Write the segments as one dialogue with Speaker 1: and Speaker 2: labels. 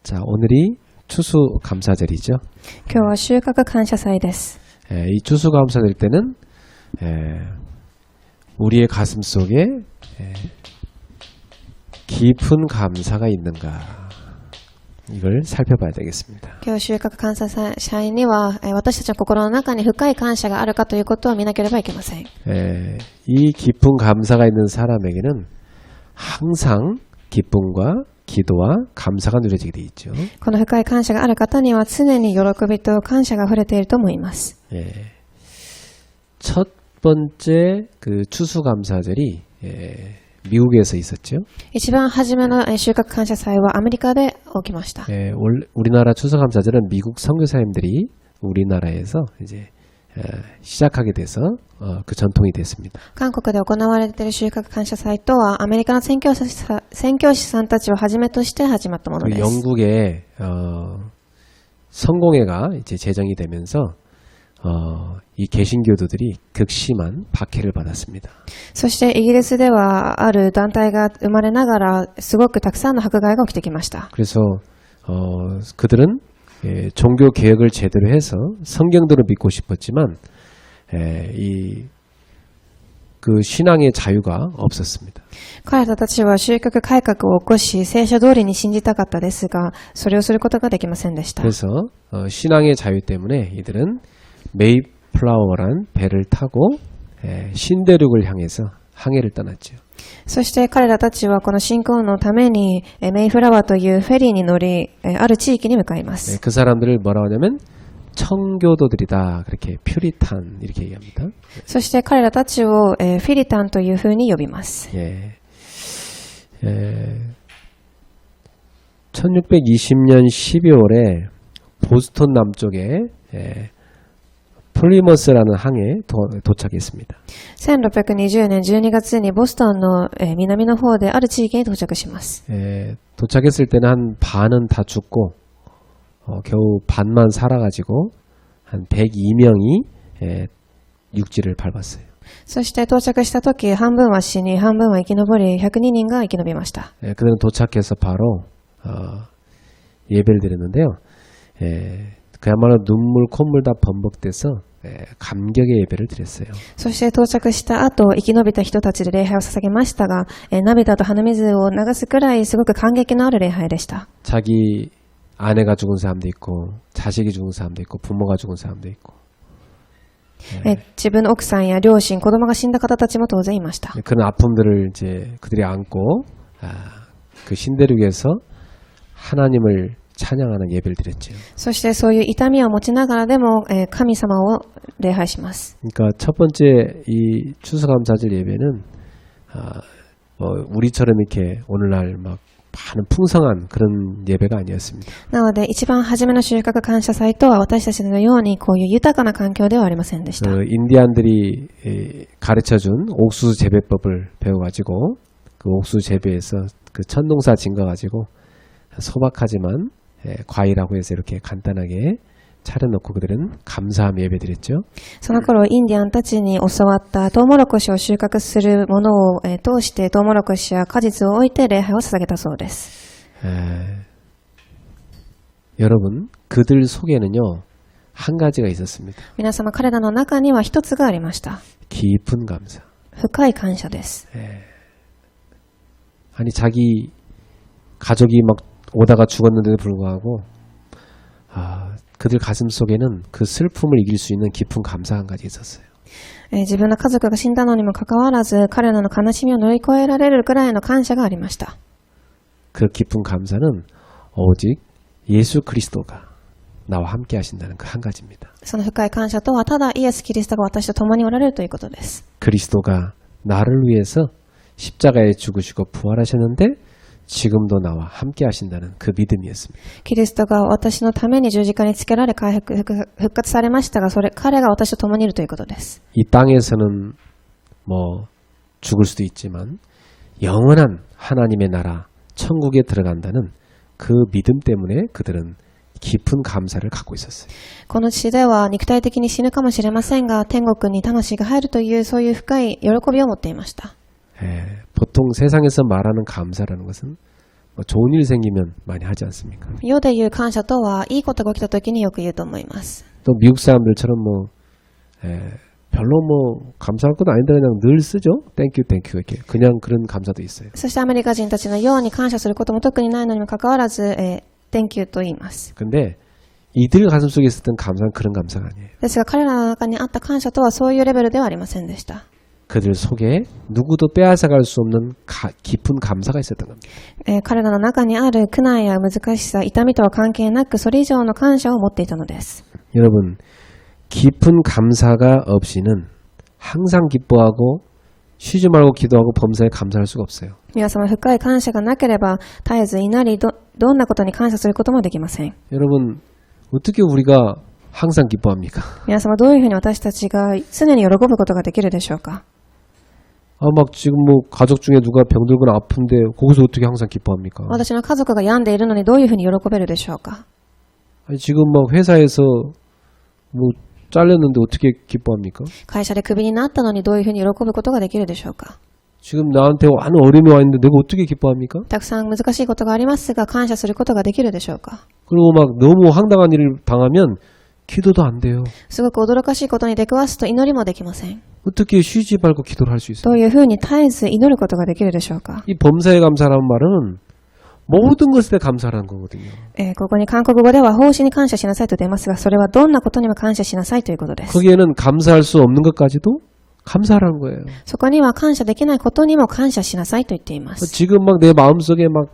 Speaker 1: 자, 오늘이 추수감사절이죠.
Speaker 2: 今日は収穫感謝祭です。
Speaker 1: 이 추수감사절 때는 우리의 가슴 속에 깊은 감사가 있는가 이걸 살펴봐야 되겠습니다.
Speaker 2: 今日収穫感謝祭には私たちの心の中に深い感謝があるかということを見なければいけません。
Speaker 1: 이 깊은 감사가 있는 사람에게는 항상 기쁨과 기도와 감사가 누려지게 되어 있죠.
Speaker 2: この深い感謝がある方には常に喜びと感謝が溢れていると思います。
Speaker 1: 첫 번째 그 추수감사절이 미국에서 있었죠.
Speaker 2: 一番初めの収穫感謝祭はアメリカで起きました。
Speaker 1: 우리나라 추수감사절은 미국 선교사님들이 우리나라에서 이제 시작하게 돼서 그 전통이 됐습니다.
Speaker 2: 韓国で行われている収穫感謝祭とはアメリカの宣教師さんたちをはじめとして始まったものです。
Speaker 1: 영국의 성공회가 이제 제정이 되면서 이 개신교도들이 극심한 박해를 받았습니다.
Speaker 2: そしてイギリスではある団体が生まれながらすごくたくさんの迫害が起きてきました。
Speaker 1: 그래서 그들은 종교 개혁을 제대로 해서 성경대로 믿고 싶었지만 그 신앙의 자유가 없었습니다.
Speaker 2: 彼らたちは宗教改革を起こし聖書通りに信じたかったですがそれをすることができませんでした。
Speaker 1: 그래서 신앙의 자유 때문에 이들은 메이플라워란 배를 타고 신대륙을 향해서 항해를 떠났죠.
Speaker 2: そして彼らたちはこの信仰のためにメイフラワーというフェリーに乗りある地域に向かいます。
Speaker 1: 그 사람들을 뭐라고 하냐면 청교도들이다 그렇게 퓨리탄 이렇게 얘기합니다.
Speaker 2: そして彼らたちをフィリタンというふうに呼びます。
Speaker 1: 1620년 12월에 보스턴 남쪽에 플리머스라는 항에 도착했습니다.
Speaker 2: 1620年12月にボストンの南の方である地域に到着します。
Speaker 1: 도착했을 때는 한 반은 다 죽고 겨우 반만 살아가지고 한 102명이 육지를 밟았어요.
Speaker 2: そして到着した時半分は死に半分は生き延び102人が生き延びました。
Speaker 1: 그들은 도착해서 바로 예배를 드렸는데요. 그야말로 눈물 콧물 다 범벅돼서 감격의 예배를 드렸어요.
Speaker 2: そして到着した後生き延びた人たちで礼拝を捧げましたが涙と鼻水を流すくらいすごく感激のある礼拝でした。
Speaker 1: 자기 아내가 죽은 사람도 있고 자식이 죽은 사람도 있고 부모가 죽은 사람도 있고
Speaker 2: 自分の奥さんや両親子供が死んだ方たちも当然いました。
Speaker 1: 그런 아픔들을 이제 그들이 안고 그 신대륙에서 하나님을 찬양하는 예배를 드렸죠.
Speaker 2: そしてそういう痛みを持ちながらでも神様を礼拝します。
Speaker 1: 그러니까 첫 번째 이 추수감사절 예배는 우리처럼 이렇게 오늘날 막 많은 풍성한 그런 예배가 아니었습니다.
Speaker 2: なので一番初めの収穫感謝祭とは私たちのようにこういう豊かな環境ではありませんでした。
Speaker 1: 인디안들이 가르쳐준 옥수수 재배법을 배워가지고 그 옥수수 재배에서 그 천농사 짓거가지고 소박하지만 과일하고 해서 이렇게 간단하게 차려놓고 그들은 감사함 예배 드렸죠.
Speaker 2: その頃インディアンたちに教わったトウモロコシを収穫するものを通してトウモロコシや果実を置いて礼拝を捧げたそうです。
Speaker 1: 여러분 그들 속에는요 한 가지가 있었습니다.
Speaker 2: 皆様彼らの中には一つがありました。
Speaker 1: 깊은 감사.
Speaker 2: 深い感謝です。
Speaker 1: 아니 자기 가족이 막 오다가 죽었는데도 불구하고 그들 가슴 속에는 그 슬픔을 이길 수 있는 깊은 감사 한 가지 있었어요.
Speaker 2: 自分の家族が死んだのにもかかわらず彼らの悲しみを乗り越えられるくらいの感謝がありました。
Speaker 1: 그 깊은 감사는 오직 예수 그리스도가 나와 함께 하신다는 그 한 가지입니다.
Speaker 2: その深い感謝とはただイエス・キリストが私と共におられるということです。
Speaker 1: 그리스도가 나를 위해서 십자가에 죽으시고 부활하셨는데 지금도 나와 함께 하신다는 그 믿음이었습니다.
Speaker 2: キリストが私のために十字架につけられ復活されましたが彼が私と共にいるということです。
Speaker 1: 이 땅에서는 뭐 죽을 수도 있지만 영원한 하나님의 나라 천국에 들어간다는 그 믿음 때문에 그들은 깊은 감사를 갖고 있었어요.
Speaker 2: この地では肉体的に死ぬかもしれませんが天国に魂が入るというそういう深い喜びを持っていました。
Speaker 1: 보통 세상에서 말하는 감사라는 것은 좋은 일 생기면 많이 하지 않습니까?
Speaker 2: 世で言う感謝とは、いいことが起きた時によく言うと思います。
Speaker 1: 또 미국 사람들처럼 별로 감사할 것도 아닌데 그냥 늘 쓰죠. 땡큐 이렇게 그냥 그런 감사도 있어요.
Speaker 2: そしてアメリカ人たちのように感謝することも特にないのにもかかわらず、Thank you と言います。
Speaker 1: 근데 이들 가슴 속에 있었던 감사는 그런 감사가 아니에요.
Speaker 2: ですが彼らの中にあった感謝とはそういうレベルではありませんでした。
Speaker 1: 그들 속에 누구도 빼앗아갈 수 없는 깊은 감사가 있었던 겁니다.
Speaker 2: 彼らの中にある苦難や難しさ、痛みとは関係なくそれ以上の感謝を持っていたのです。
Speaker 1: 여러분 깊은 감사가 없이는 항상 기뻐하고 쉬지 말고 기도하고 범사에 감사할 수가 없어요.
Speaker 2: 皆様深い感謝がなければ絶えず祈り、どんなことに感謝することもできません。
Speaker 1: 여러분 어떻게 우리가 항상 기뻐합니까?
Speaker 2: 皆様どういうふうに私たちが常に喜ぶことができるでしょうか。
Speaker 1: 막 지금 가족 중에 누가 병들거나 아픈데 거기서 어떻게 항상 기뻐합니까?
Speaker 2: 私の家族が病んでいるのにどういうふうに喜べるでしょうか。
Speaker 1: 아니, 지금 막 회사에서 잘렸는데 어떻게 기뻐합니까?
Speaker 2: 会社でクビになったのにどういうふうに喜ぶことができるでしょうか。
Speaker 1: 지금 나한테 많은 어려움이 와 있는데 내가 어떻게 기뻐합니까?
Speaker 2: たくさん難しいことがありますが感謝することができるでしょうか。
Speaker 1: 그리고 막 너무 황당한 일을 당하면 기도도 안 돼요.
Speaker 2: すごく驚かしいことに出くわすと祈りもできません。
Speaker 1: 어떻게 쉬지 말고 기도를 할 수 있어요?
Speaker 2: どういうふうに絶えず祈ることができるでしょうか。
Speaker 1: 이 범사에 감사라는 말은 모든 것에 감사라는 거거든요.
Speaker 2: ここに韓国語では奉仕に感謝しなさいと出ますが、それはどんなことにも感謝しなさいということです。
Speaker 1: 거기에는 감사할 수 없는 것까지도 감사라는 거예요.
Speaker 2: そこには感謝できないことにも感謝しなさいと言っています。
Speaker 1: 지금 막 내 마음속에 막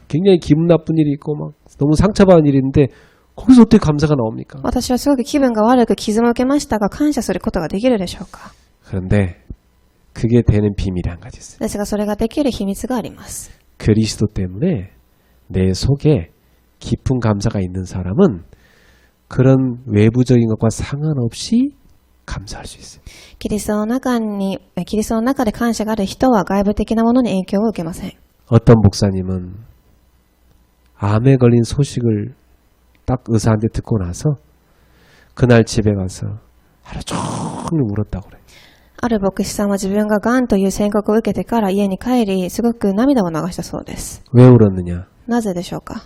Speaker 1: 굉장히 기분 나쁜 일이 있고 막 너무 상처받은 일이 있는데 거기서 어떻게 감사가 나옵니까?
Speaker 2: 私はすごく気分が悪く傷も受けましたが感謝することができるでしょうか。
Speaker 1: 그런데 그게 되는 비밀이 한 가지 있어요.
Speaker 2: ですがそれができる秘密があります。
Speaker 1: 그리스도 때문에 내 속에 깊은 감사가 있는 사람은 그런 외부적인 것과 상관없이 감사할 수 있어요.
Speaker 2: キリストの中で感謝がある人は外部的なものに影響を受けません。
Speaker 1: 어떤 목사님은 암에 걸린 소식을 딱 의사한테 듣고 나서 그날 집에 가서 하루 종일 울었다고 그래요.
Speaker 2: ある牧師さんは自分が癌という宣告を受けてから家に帰り、すごく涙を流したそうです。
Speaker 1: 왜 울었느냐?
Speaker 2: なぜでしょうか。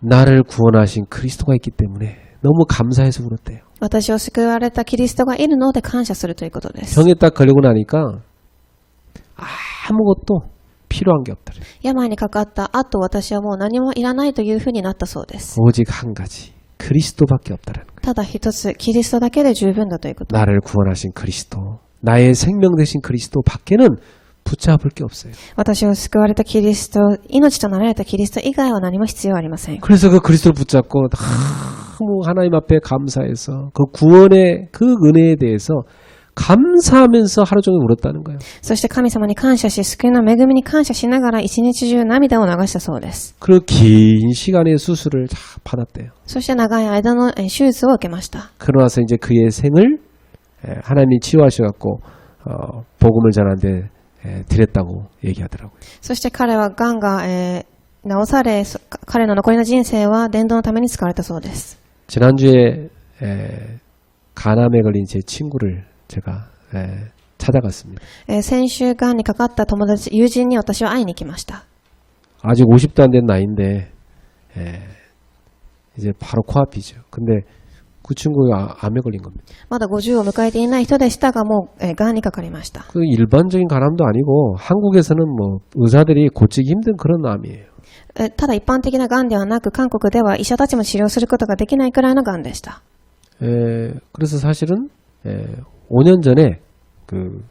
Speaker 1: 나를 구원하신 그리스도가 있기 때문에 너무 감사해서 울었대요.
Speaker 2: 私を救われたキリストがいるので感謝するということです。
Speaker 1: 병에 딱 걸리고 나니까 아무것도 필요한 게 없다.
Speaker 2: 病にかかった後、私はもう何もいらないというふうになったそうです。
Speaker 1: 오직 한 가지 그리스도밖에 없다라는 거예요.
Speaker 2: ただ一つ、キリストだけで十分だということ。
Speaker 1: 나를 구원하신 그리스도, 나의 생명 되신 그리스도 밖에는 붙잡을 게 없어요.
Speaker 2: 私を救われたキリスト、命となられたキリスト以外は何も必要ありません。
Speaker 1: 그래서 그 그리스도를 붙잡고 하나님 앞에 감사해서 그 구원의 그 은혜에 대해서 감사하면서 하루 종일 울었다는 거예요.
Speaker 2: そして神様に感謝し、救いの恵みに感謝しながら一日中涙を流したそうです。
Speaker 1: 그 긴 시간의 수술을 다 받았대요.
Speaker 2: そして長い間の手術を受けました。
Speaker 1: 그러고 나서 이제 그의 생을 하나님이 치유하셔갖고 복음을 전하는데 드렸다고 얘기하더라고요.
Speaker 2: そして彼は癌が、治され、彼の残りの人生は伝道のために使われたそうです。
Speaker 1: 지난주에 간암에 걸린 제 친구를 제가 찾아갔습니다.
Speaker 2: 先週癌にかかった友人に私は会いに行きました。
Speaker 1: 아직 50도 안 된 나이인데 이제 바로 코앞이죠. 근데 그 친구가 암에 걸린 겁니다.
Speaker 2: まだ50を迎えていない人でしたが、もう癌にかかりました。
Speaker 1: 그 일반적인 간암도 아니고 한국에서는 뭐 의사들이 고치기 힘든 그런 암이에요.
Speaker 2: ただ一般的な癌ではなく、韓国では医者たちも治療することができないくらいの癌でした。
Speaker 1: 그래서 사실은 5년 전에 그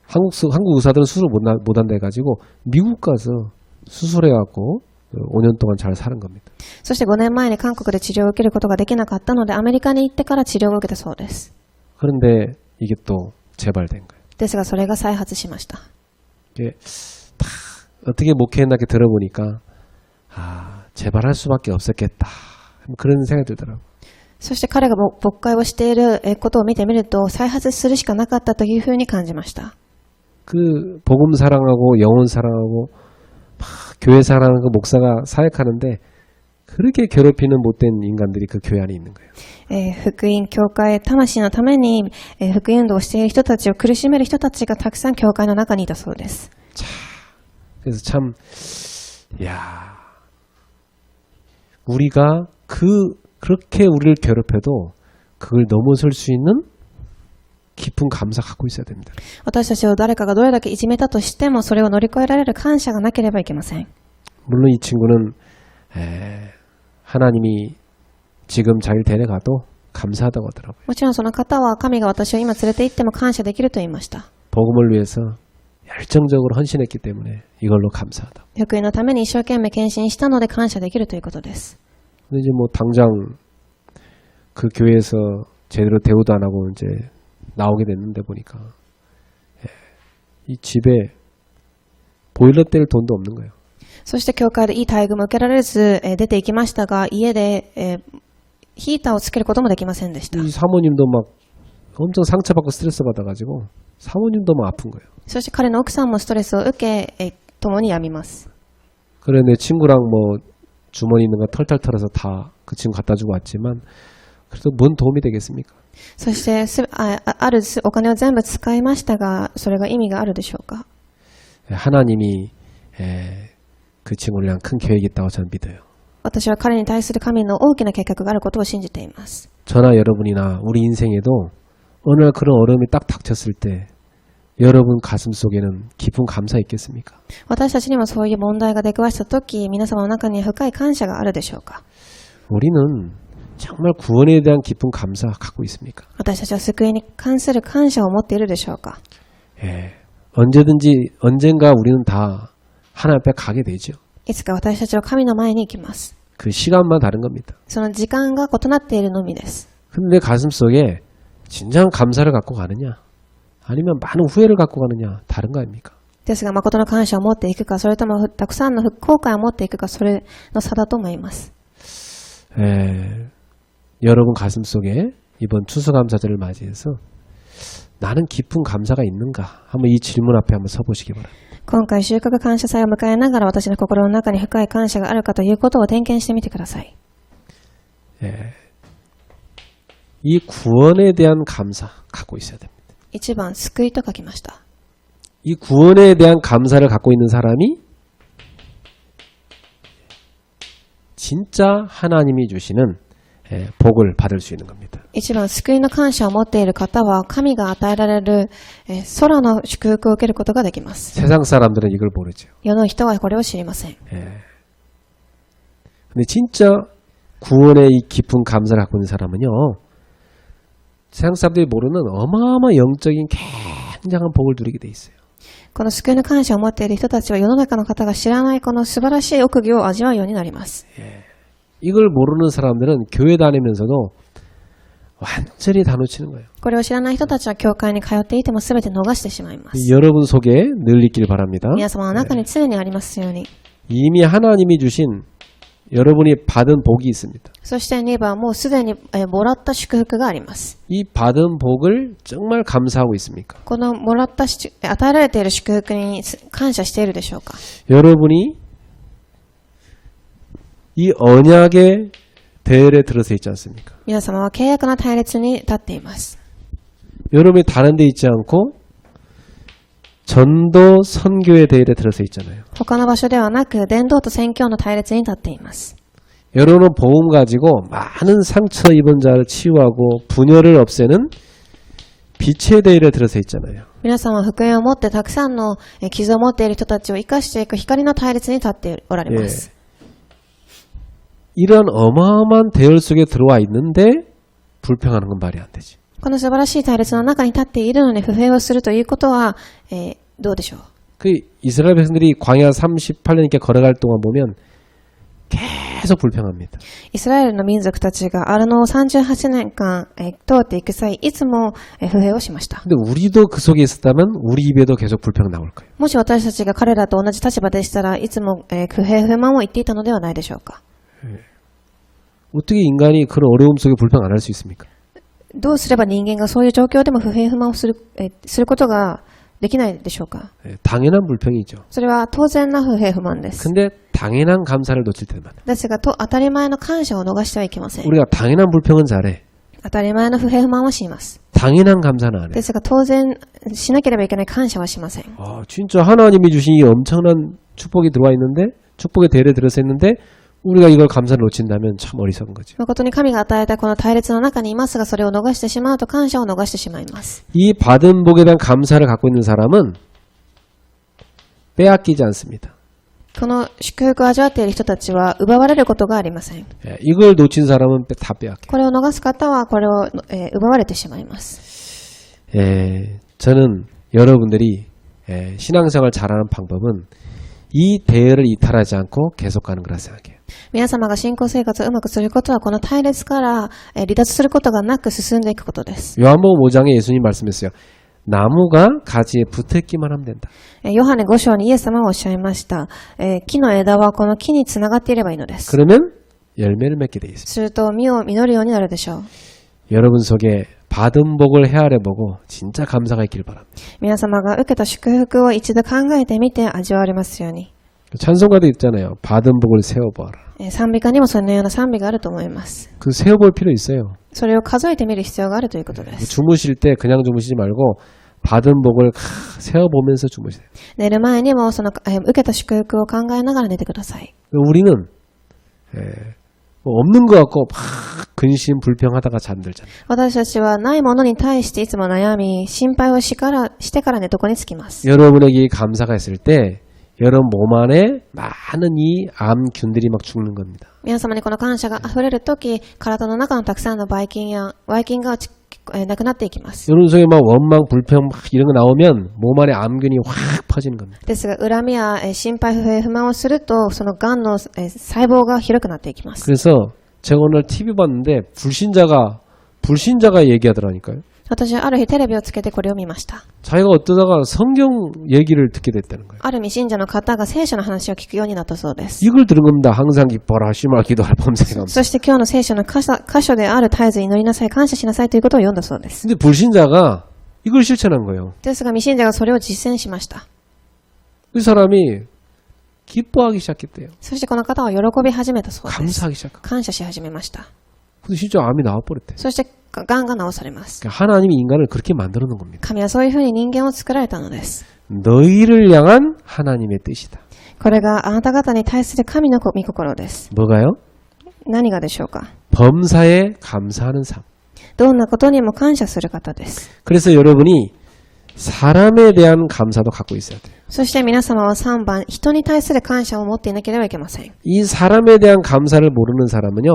Speaker 1: 한국 의사들은 수술 못 한다 해가지고 미국 가서 수술해갖고 5년 동안 잘 사는 겁니다.
Speaker 2: そして5年前に韓国で治療を受けることができなかったので、アメリカに行ってから治療を受けたそうです。
Speaker 1: 그런데 이게 또 재발된 거예요.
Speaker 2: ですがそれが再発しました。
Speaker 1: 이게 다 어떻게 목회했나 이렇게 들어보니까 재발할 수밖에 없었겠다. 그런 생각이 들더라고요.
Speaker 2: そして彼が牧会をしていることを見てみると、再発するしかなかったというふうに感じました。
Speaker 1: 그 복음 사랑하고 영혼 사랑하고 교회 사랑하고 목사가 사역하는데 그렇게 괴롭히는 못된 인간들이 그 교회 안에 있는 거예요.
Speaker 2: 福音教会魂のために福音運動をしている人たちを苦しめる人たちがたくさん教会の中にいたそうです。
Speaker 1: 그래서 참 야, 우리가 그렇게 우리를 괴롭혀도 그걸 넘어설 수 있는 깊은 감사 갖고 있어야 됩니다.
Speaker 2: 私たちを誰かがどれだけいじめたとしても、それを乗り越えられる感謝がなければいけません。
Speaker 1: 물론 이 친구는 하나님이 지금 자기를 데려가도 감사하다고 하더라고요.
Speaker 2: もちろんその方は神が私を今連れて行っても感謝できると言いました。
Speaker 1: 복음을 위해서 열정적으로 헌신했기 때문에 이걸로 감사하다.
Speaker 2: 福音のために一生懸命献身したので感謝できるということです。
Speaker 1: 근데 이제 뭐 당장 그 교회에서 제대로 대우도 안 하고 이제 나오게 됐는데 보니까 이 집에 보일러 뗄 돈도 없는 거예요.
Speaker 2: そして教会でいい待遇も受けられず、出て行きましたが、家で、ヒーターをつけることもできませんでした。
Speaker 1: 이 사모님도 막 엄청 상처받고 스트레스 받아가지고 사모님도 막 아픈 거예요.
Speaker 2: そして彼の奥さんもストレスを受け、共に病みます。
Speaker 1: 그래 내 친구랑 뭐 주머니 있는 거 털털 털어서 다 그 친구 갖다 주고 왔지만 그래도 뭔 도움이 되겠습니까?
Speaker 2: そしてあるお金を全部使いましたが、それが意味があるでしょうか。
Speaker 1: 하나님이 그 친구를 위한 큰 계획이 있다고 저는 믿어요.
Speaker 2: 私は彼に対する神の大きな計画があることを信じています。
Speaker 1: 저나 여러분이나 우리 인생에도 어느 날 그런 어려움이 딱 닥쳤을 때 여러분 가슴 속에는 깊은 감사 있겠습니까?
Speaker 2: 私たちにもそういう問題が出くわしたとき、皆様の中に深い感謝があるでしょうか。
Speaker 1: 우리는 정말 구원에 대한 깊은 감사 갖고 있습니까?
Speaker 2: 私たちは救いに関する感謝を持っているでしょうか。
Speaker 1: 언젠가 우리는 다 하나님 앞에 가게 되죠.
Speaker 2: いつか私たちは神の前に行きます。
Speaker 1: 그 시간만 다른 겁니다.
Speaker 2: その時間が異なっているのみです。
Speaker 1: 근데 내 가슴 속에 진정한 감사를 갖고 가느냐 아니면 많은 후회를 갖고 가느냐 다른 거 아닙니까?
Speaker 2: ですが、誠の感謝を持っていくか、それともたくさんの後悔を持っていくか、それの差だと思います。
Speaker 1: 여러분 가슴 속에 이번 추수감사절을 맞이해서 나는 깊은 감사가 있는가? 한번 이 질문 앞에 한번 서보시기 바랍니다.
Speaker 2: 今回収穫感謝祭を迎えながら、私の心の中に深い感謝があるかということを点検してみてください。
Speaker 1: 이 구원에 대한 감사 갖고 있어야 됩니다.
Speaker 2: 1番、救いと書きました。
Speaker 1: 이 구원에 대한 감사를 갖고 있는 사람이 진짜 하나님이 주시는 복을 받을 수 있는 겁니다.
Speaker 2: 1番、救いの感謝を持っている方は、神が与えられる空の祝福を受けることができます。
Speaker 1: 세상 사람들은 이걸 모르죠.
Speaker 2: 世の人はこれを知りません。
Speaker 1: 근데 진짜 구원의 이 깊은 감사를 갖고 있는 사람은요, 세상 사람들이 모르는 어마어마한 영적인 굉장한 복을 누리게 돼 있어요.
Speaker 2: この救いの感謝を持っている人たちは、世の中の方が知らないこの素晴らしい奥義を味わうようになります。
Speaker 1: 이걸 모르는 사람들은 교회 다니면서도 완전히 다 놓치는 거예요.
Speaker 2: これを知らない人たちは教会に通っていても全て逃してしまいます。
Speaker 1: 여러분 속에 늘 있길 바랍니다.
Speaker 2: 皆様の中に常にありますように。
Speaker 1: 이미 하나님이 주신 여러분이 받은 복이 있습니다.
Speaker 2: そして2番、もうすでにもらった祝福があります。
Speaker 1: 이 받은 복을 정말 감사하고 있습니까?
Speaker 2: このもらった与えられている祝福に感謝しているでしょうか。
Speaker 1: 여러분이 이 언약의 대열에 들어서 있지 않습니까?
Speaker 2: 皆様は契約の隊列に立っています。
Speaker 1: 여러분이 다른 데 있지 않고 전도 선교의 대열에 들어서 있잖아요.
Speaker 2: 他の場所ではなく、伝道と宣教の隊列に立っています。
Speaker 1: 여러분은 복음 가지고 많은 상처 입은 자를 치유하고 분열을 없애는 빛의 대열에 들어서 있잖아요.
Speaker 2: 皆さんは福音を持ってたくさんの傷を持っている人たちを生かしていく光の隊列に立っておられます。
Speaker 1: 이런 어마어마한 대열 속에 들어와 있는데 불평하는 건 말이 안 되지.
Speaker 2: この素晴らしい隊列の中に立っているのに不平をするということは、どうでしょう。
Speaker 1: 그 이스라엘 백성들이 광야 38년 이렇게 걸어갈 동안 보면 계속 불평합니다.
Speaker 2: イスラエルの民族たちが38年間、通っていく際、いつも不平をしました。
Speaker 1: 근데 우리도 그 속에 있었다면 우리 입에도 계속 불평 나올 거예요.
Speaker 2: もし私たちが彼らと同じ立場でしたらいつも、不平不満を言っていたのではないでしょうか。
Speaker 1: 어떻게 인간이 그런 어려움 속에 불평 안 할 수 있습니까?
Speaker 2: どうすれば人間がそういう状況でも不平不満をすることができないでしょうか。
Speaker 1: 당연한 불평이죠.
Speaker 2: それは当然な不平不満です。
Speaker 1: 근데 당연한 감사를 놓칠 때만.
Speaker 2: ですが、当たり前の感謝を逃してはいけません。
Speaker 1: 우리가 당연한 불평은 잘해.
Speaker 2: 当たり前の不平不満はします。
Speaker 1: 당연한 감사는 안 해.
Speaker 2: ですが、当然しなければいけない感謝はしません。
Speaker 1: 진짜 하나님이 주신 이 엄청난 축복이 들어와 있는데 축복의 대열에 들어서 했는데 우리가 이걸 감사를 놓친다면 참 어리석은 거죠.
Speaker 2: 誠に神が与えたこの隊列の中にいますが、それを逃してしまうと感謝を逃してしまいます。
Speaker 1: 이 받은 복에 대한 감사를 갖고 있는 사람은 빼앗기지 않습니다.
Speaker 2: この祝福を味わっている人たちは奪われることがありません。
Speaker 1: 이걸 놓친 사람은 다 빼앗겨요.
Speaker 2: これを逃す方はこれを、奪われてしまいます。
Speaker 1: 저는 여러분들이 신앙생활 잘하는 방법은 이 대열을 이탈하지 않고 계속 가는 거라 생각해요.
Speaker 2: 皆様が信仰生活をうまくすることはこの隊列から離脱することがなく進んでいくことです。
Speaker 1: 요한복음 5장에 예수님 말씀했어요. 나무가 가지에 붙어있기만 하면 된다.
Speaker 2: ヨハネ5章にイエス様はおっしゃいました。木の枝はこの木につながっていればいいのです。
Speaker 1: 그러면 열매를 맺게 돼 있습니다.
Speaker 2: すると実を実るようになるでしょう。
Speaker 1: 여러분 속에 받은 복을 헤아려보고 진짜 감사가 있길 바랍니다.
Speaker 2: 皆様が受けた祝福を一度考えてみて味わわれますように。
Speaker 1: 찬송가도 있잖아요. 받은 복을 세어보아라.
Speaker 2: 賛美歌にもそのような賛美があると思います。
Speaker 1: 그 세어볼 필요 있어요.
Speaker 2: それを数えてみる必要があるということです。
Speaker 1: 주무실 때 그냥 주무시지 말고 받은 복을 세어보면서 주무세요.
Speaker 2: 寝る前にもその、受けた祝福を考えながら寝てください。
Speaker 1: 우리는 뭐 없는 것 같고 막 근심 불평하다가 잠들잖아요.
Speaker 2: 私たちはないものに対していつも悩み、心配をしてから寝床につきます。
Speaker 1: 여러분에게 감사가 있을 때 여러분 몸 안에 많은 이 암균들이 막 죽는 겁니다.
Speaker 2: 皆様にこの感謝が溢れるとき、体の中のたくさんのばい菌がなくなっていきます。
Speaker 1: 여러분 속에 막 원망, 불평 막 이런 거 나오면 몸 안에 암균이 확 퍼지는 겁니다.
Speaker 2: ですが、恨みや心配不平不満をすると、その癌の細胞が広くなっていきます。
Speaker 1: 그래서 제가 오늘 TV 봤는데 불신자가 얘기하더라니까요.
Speaker 2: 私はある日テレビをつけてこれを見ました。
Speaker 1: 자기가 어떠다가 성경 얘기를 듣게 됐다는 거예요.
Speaker 2: ある未信者の方が聖書の話を聞くようになったそうです。
Speaker 1: 이걸 들은 겁니다. 항상 기뻐라, 심할 기도할 범사가.
Speaker 2: そして今日の聖書の箇所である絶えず祈りなさい、感謝しなさいということを読んだそうです。
Speaker 1: 근데 불신자가 이걸 실천한 거예요.
Speaker 2: ですが未信者がそれを実践しました。
Speaker 1: 그 사람이 기뻐하기 시작했대요.
Speaker 2: そしてこの方は喜び始めたそうです。
Speaker 1: 감사하기 시작하고.
Speaker 2: 感謝し始めました。
Speaker 1: 근데 진짜 암이 나와버렸대.
Speaker 2: そして癌が治されます。
Speaker 1: 그러니까 하나님이 인간을 그렇게 만들어 놓은 겁니다.
Speaker 2: 神はそういうふうに人間を作られたのです。
Speaker 1: 너희를 향한 하나님의 뜻이다.
Speaker 2: これがあなた方に対する神の御心です。
Speaker 1: 뭐가요?
Speaker 2: 何がでしょうか。
Speaker 1: 범사에 감사하는 삶.
Speaker 2: どんなことにも感謝する方です。
Speaker 1: 그래서 여러분이 사람에 대한 감사도 갖고 있어야 돼요.
Speaker 2: そして皆様は3番、人に対する感謝を持っていなければいけません。
Speaker 1: 이 사람에 대한 감사를 모르는 사람은요,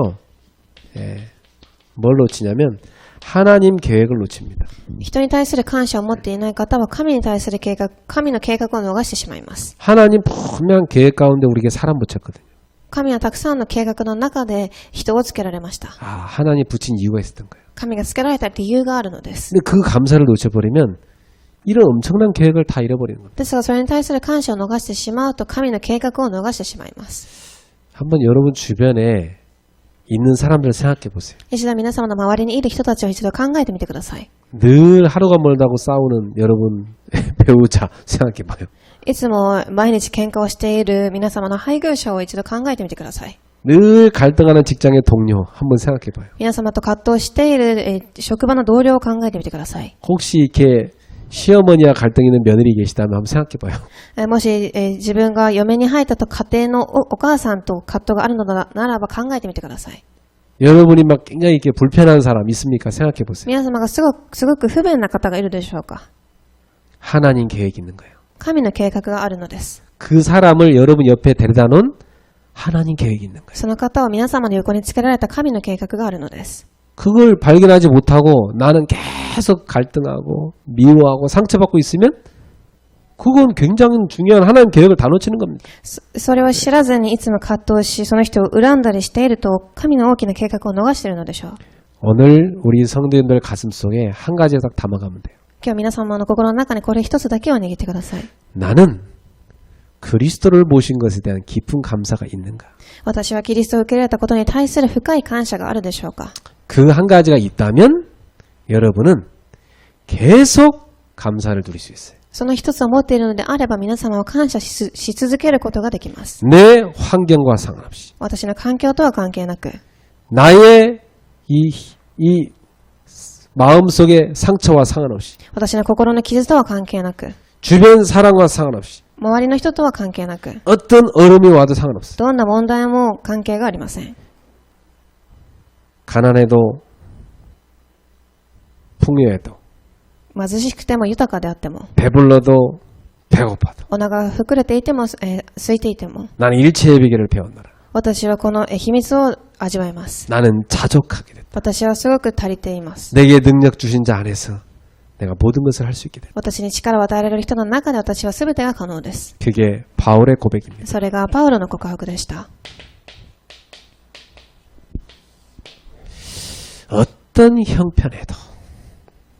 Speaker 1: 뭘 놓치냐면 하나님 계획을 놓칩니다.
Speaker 2: 人に対する感謝を持っていない方は神に対する神の計画を逃してしまいます。
Speaker 1: 하나님 분명 계획 가운데 우리에게 사람 붙였거든요.
Speaker 2: 神はたくさんの計画の中で人をつけられました。
Speaker 1: 하나님 붙인 이유가 있었던 거예요.
Speaker 2: 神がつけられた理由があるのです。
Speaker 1: 근데 그 감사를 놓쳐버리면 이런 엄청난 계획을 다 잃어버리는 겁니다.
Speaker 2: ですがそれに対する感謝を逃してしまうと神の計画を逃してしまいます。
Speaker 1: 한번 여러분 주변에 있는 사람들을 생각해 보세요.
Speaker 2: 一度皆様の周りにいる人たちを一度考えてみてください。
Speaker 1: 늘 하루가 멀다고 싸우는 여러분 배우자 생각해 봐요.
Speaker 2: いつも毎日喧嘩をしている皆様の配偶者を一度考えてみてください。
Speaker 1: 늘 갈등하는 직장의 동료 한번 생각해 봐요.
Speaker 2: 皆様と葛藤している職場の同僚を考えてみてください。
Speaker 1: 혹시 이렇게 시어머니와 갈등 있는 며느리 계시다면 한번 생각해 봐요.
Speaker 2: もし、自分が嫁に入ったと家庭のお母さんと葛藤があるのならば考えてみてください。
Speaker 1: 여러분이 막 굉장히 이렇게 불편한 사람 있습니까? 생각해 보세요.
Speaker 2: 皆様がすごく不便な方がいるでしょうか。
Speaker 1: 하나님 계획이 있는 거예요.
Speaker 2: 神の計画があるのです。
Speaker 1: 그 사람을 여러분 옆에 데려다 놓은 하나님 계획이 있는 거예요.
Speaker 2: その方を皆様の横につけられた神の計画があるのです。
Speaker 1: 그걸 발견하지 못하고 나는 계속 갈등하고 미워하고 상처받고 있으면 그건 굉장히 중요한 하나님 계획을 다 놓치는 겁니다.
Speaker 2: それを知らずにいつも葛藤し、その人を恨んだりしていると神の大きな計画を逃しているのでしょう。
Speaker 1: 오늘 우리 성도님들 가슴 속에 한 가지 딱 담아가면 돼요.
Speaker 2: 今日皆様の心の中にこれ一つだけを握ってください。
Speaker 1: 나는 그리스도를 모신 것에 대한 깊은 감사가 있는가?
Speaker 2: 私はキリストを受け入れたことに対する深い感謝があるでしょうか。
Speaker 1: 그 한 가지가 있다면 여러분은 계속 감사를 누릴 수 있어요.
Speaker 2: その一つを持っているのであれば皆様は感謝し続けることができます。
Speaker 1: 내 환경과 상관없이
Speaker 2: 私の環境とは関係なく、
Speaker 1: 나의 이 마음속의 상처와 상관없이
Speaker 2: 私の心の傷とは関係なく、
Speaker 1: 주변 사랑과 상관없이
Speaker 2: 周りの人とは関係なく、
Speaker 1: 어떤 어려움이 와도 상관없어.
Speaker 2: どんな問題も関係がありません。
Speaker 1: 가난해도 풍요해도
Speaker 2: 貧しくても豊かであっても、
Speaker 1: 배불러도 배고파도
Speaker 2: お腹が膨れていても、空いていても、
Speaker 1: 나는 일체의 비결을 배웠노라.
Speaker 2: 私はこの秘密を味わいます。
Speaker 1: 나는 자족하게 됐다.
Speaker 2: 私はすごく足りています。
Speaker 1: 내게 능력 주신 자 안에서 내가 모든 것을 할 수 있게 됐다.
Speaker 2: 私に力を与えられる人の中で私は全てが可能です。
Speaker 1: 그게 바울의 고백입니다.
Speaker 2: それがパウロの告白でした。
Speaker 1: 어떤 형편에도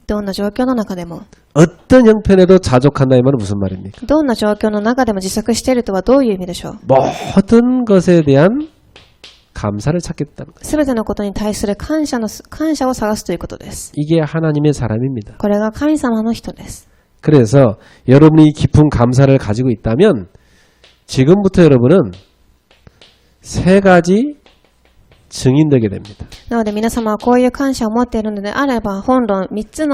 Speaker 2: どんな状況の中でも、
Speaker 1: 어떤 형편에도 자족한다 이 말은 무슨 말입니까?
Speaker 2: どんな状況の中でも自足しているとはどういう意味でしょう。
Speaker 1: 모든 것에 대한 감사를 찾겠다는 거예요.
Speaker 2: すべてのことに対する感謝を探すということです。
Speaker 1: 이게 하나님의 사람입니다.
Speaker 2: これが神様の人です。
Speaker 1: 그래서 여러분이 깊은 감사를 가지고 있다면 지금부터 여러분은 세 가지 증인되게 됩니다.
Speaker 2: なので皆様はこういう感謝を持っているのであれば、本論3つ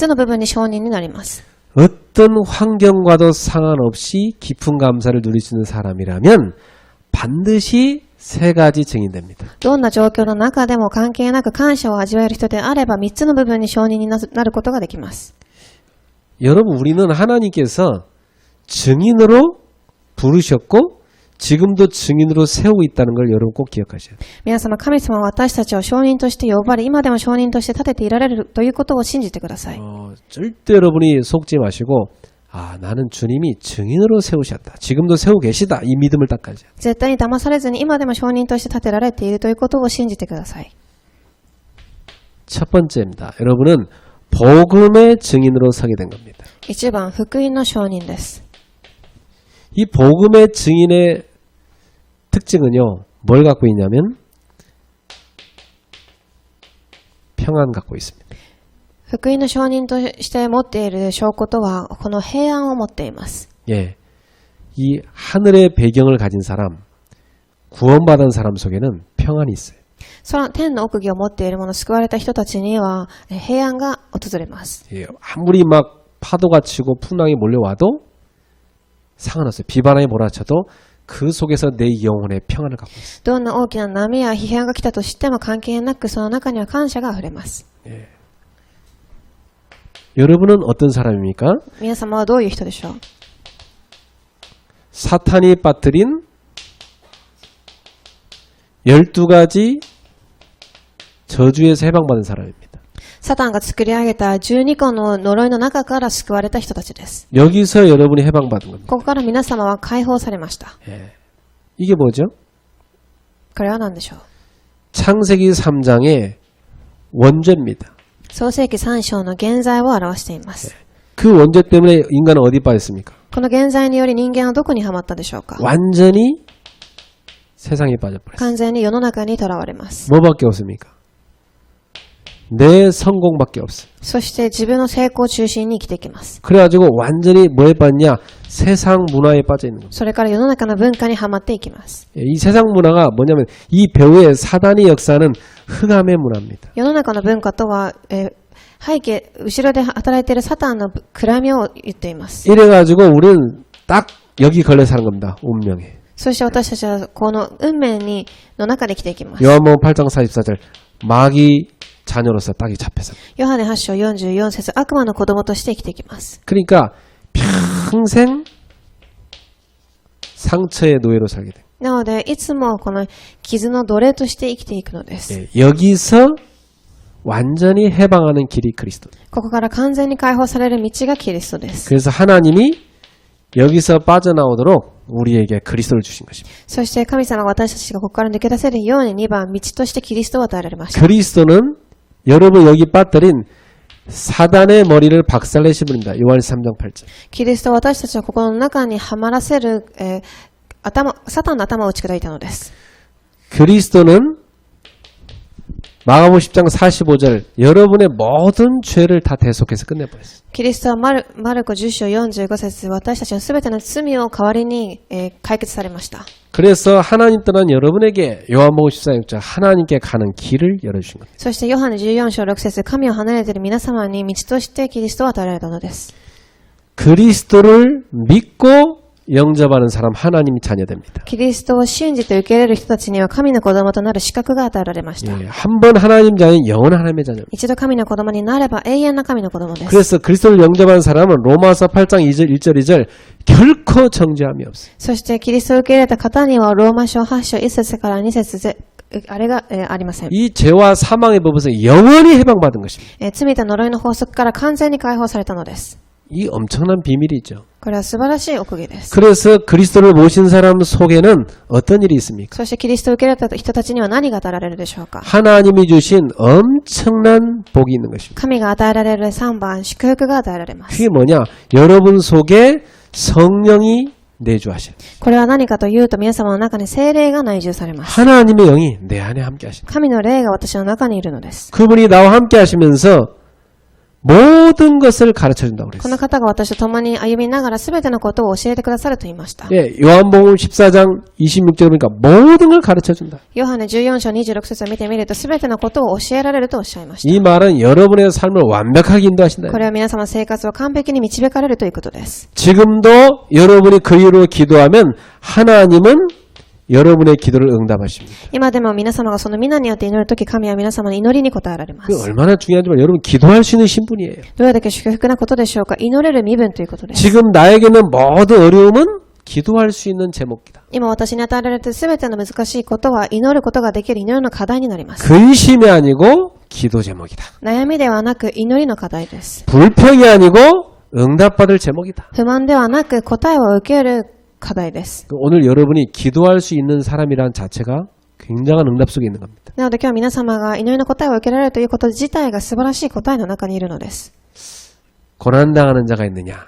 Speaker 2: の部分に承認になります。
Speaker 1: 어떤 환경과도 상관없이 깊은 감사를 누릴 수 있는 사람이라면 반드시 세 가지 증인됩니다.
Speaker 2: どんな状況の中でも関係なく感謝を味わえる人であれば3つの部分に承認になることができます。
Speaker 1: 여러분 우리는 하나님께서 증인으로 부르셨고 지금도 증인으로 세우고 있다는 걸 여러분 꼭 기억하셔야 돼요.
Speaker 2: 皆様、神様は私たちを証人として呼ばれ、今でも証人として立てていられるということを信じてください。
Speaker 1: 절대 여러분이 속지 마시고 나는 주님이 증인으로 세우셨다. 지금도 세우고 계시다. 이 믿음을 딱 가져요.
Speaker 2: 絶対に騙されずに今でも証人として立てられているということを信じてください。
Speaker 1: 첫 번째입니다. 여러분은 복음의 증인으로 서게 된 겁니다.
Speaker 2: 1番、福音の証人です。
Speaker 1: 이 복음의 증인의 특징은요. 뭘 갖고 있냐면 평안 갖고 있습니다.
Speaker 2: 福音の証人として持っている証拠とは、この平安を持っています。
Speaker 1: 예, 이 하늘의 배경을 가진 사람, 구원받은 사람 속에는 평안이 있어요.
Speaker 2: 天の奥義を持っている者、救われた人たちには平安が訪れます。
Speaker 1: 예, 아무리 막 파도가 치고 풍랑이 몰려와도 상관없어요. 비바람이 몰아쳐도 그 속에서 내 영혼의 평안을 갖고 있어요.
Speaker 2: どんな大きな波や批判が来たとしても関係なく、その中には感謝があふれます。
Speaker 1: 예. 여러분은 어떤 사람입니까?
Speaker 2: 皆様はどういう人でしょう。
Speaker 1: 사탄이 빠뜨린 12가지 저주에서 해방받은 사람입니다.
Speaker 2: サタンが作り上げた12個の呪いの中から救われた人たちです。
Speaker 1: 여기서 여러분이 해방받은 겁니다.
Speaker 2: ここから皆様は解放されました。
Speaker 1: 예. 이게 뭐죠?
Speaker 2: これは何でしょう。
Speaker 1: 창세기 3장의 원죄입니다.
Speaker 2: 創世記3章の現在を表しています。
Speaker 1: 그 원죄 때문에 인간은 어디 빠졌습니까?
Speaker 2: この現在により人間はどこにはまったでしょうか。
Speaker 1: 완전히 세상에 빠져버렸어요.
Speaker 2: 完全に世の中にとらわれます。
Speaker 1: 뭐밖에 없습니까? 내 성공밖에 없어요.
Speaker 2: そして自分の成功を中心に生きていきます。
Speaker 1: 그래가지고 완전히 뭐에 빠졌냐? 세상 문화에 빠져 있는 겁니다.
Speaker 2: それから世の中の文化にはまっていきます。
Speaker 1: 이 세상 문화가 뭐냐면 이 배후에 사단이 역사하는 흑암의 문화입니다.
Speaker 2: 世の中の文化とは、背景、後ろで働いているサタンの暗闇を言っています。
Speaker 1: 이래가지고 우리는 딱 여기 걸려 사는 겁니다. 운명에.
Speaker 2: そして私たちはこの運命の中で生きていきます。
Speaker 1: 요한복음 8장 44절 마귀 자녀로서 딱이 잡혀서.
Speaker 2: ヨハネ8章44節、悪魔の子供として生きていきます。
Speaker 1: 그러니까 평생 상처의 노예로 살게 돼.
Speaker 2: なので、いつもこの傷の奴隷として生きていくのです。
Speaker 1: 여기서 완전히 해방하는 길이 그리스도.
Speaker 2: ここから完全に解放される道がキリストです。
Speaker 1: 그래서 하나님이 여기서 빠져나오도록 우리에게 그리스도를 주신 것입니다.
Speaker 2: そして神様が私たちがここから抜け出せるように2番、道としてキリストを与えられました。
Speaker 1: 그리스도는 여러분 여기 빠뜨린 사단의 머리를 박살내신 분입니다. 요한일서 3장 8절.
Speaker 2: キリストは私たちの心の中にはまらせる、サタンの頭を打ち砕いたのです。
Speaker 1: 그리스도는 마가복음 10장 45절 여러분의 모든 죄를 다 대속해서 끝내버렸어요.
Speaker 2: キリストはマルコ10章45節、私たちのすべての罪を代わりに、解決されました。
Speaker 1: 그래서 하나님 떠난 여러분에게 요한복음 14장 6절 하나님께 가는 길을 열어주신 겁니다.
Speaker 2: そしてヨハネ14章6節、神を離れている皆様に道としてキリストを与えられたのです。
Speaker 1: 그리스도를 믿고 영접하는 사람 하나님이 자녀됩니다.
Speaker 2: キリストを信じて受け入れる人たちには神の子供となる資格が与えられました。
Speaker 1: 예, 한번 하나님 자녀는 영원한 하나님의 자녀입니다.
Speaker 2: 一度神の子供になれば永遠な神の子供です。
Speaker 1: 그래서 그리스도를 영접하는 사람은 로마서 8장 2절 1절 2절 결코 정죄함이 없어요.
Speaker 2: そしてキリストを受け入れた方にはローマ書8章1節から2節であれが、ありません。
Speaker 1: 이 죄와 사망의 법에서 영원히 해방받은 것입니다.
Speaker 2: 罪と呪いの法則から完全に解放されたのです。
Speaker 1: 이 엄청난 비밀이죠.
Speaker 2: これは素晴らしい奥義です。
Speaker 1: 그래서 그리스도를 모신 사람 속에는 어떤 일이 있습니까?
Speaker 2: そしてキリストを受け入れた人たちには何が与えられるでしょうか。
Speaker 1: 하나님이 주신 엄청난 복이 있는 것입니다.
Speaker 2: 神が与えられる3番、祝福が与えられます。
Speaker 1: 그게 뭐냐? 여러분 속에 성령이 내주하신
Speaker 2: これは何かというと、皆様の中に聖霊が内住されます。
Speaker 1: 하나님의 영이 내 안에 함께 하신
Speaker 2: 神の霊が私の中にいるのです。
Speaker 1: 그분이 나와 함께 하시면서 모든 것을 가르쳐 준다고
Speaker 2: こ
Speaker 1: 그랬어요.
Speaker 2: の方が私と共に歩みながら全てのことを教えてくださると言いました。
Speaker 1: 예, 요한복음 14장 26절에 보니까 모든 걸 가르쳐 준다.
Speaker 2: ヨハネ14章26節を見てみると、全てのことを教えられるとおっしゃいました。
Speaker 1: 이 말은 여러분의 삶을 완벽하게 인도하신다.
Speaker 2: これは皆様の生活を完璧に導かれるということです。
Speaker 1: 지금도 여러분이 그 이유로 기도하면 하나님은 여러분의 기도를 응답하십니다.
Speaker 2: 今でも皆様がその皆によって祈るとき、神は皆様の祈りに応えられま
Speaker 1: 그
Speaker 2: す。
Speaker 1: 얼마나 중요하지만 여러분 기도할 수 있는 신분이에요.
Speaker 2: どれだけ祝福なことでしょうか。祈れる身分ということです。
Speaker 1: 지금 나에게는 모든 어려움은 기도할 수 있는 제목이다.
Speaker 2: 今私に与えられている全ての難しいことは祈ることができる祈りの課題になります。
Speaker 1: 근심이 아니고 기도 제목이다.
Speaker 2: 悩みではなく祈りの課題です。
Speaker 1: 불평이 아니고 응답받을 제목이다.
Speaker 2: 不満ではなく答えを受ける課題です。
Speaker 1: 오늘 여러분이 기도할 수 있는 사람이란 자체가 굉장한 응답 속에 있는 겁니다.
Speaker 2: なので今日皆様が祈りの答えを受けられるということ自体が素晴らしい答えの中にいるのです。
Speaker 1: 고난당하는 자가 있느냐?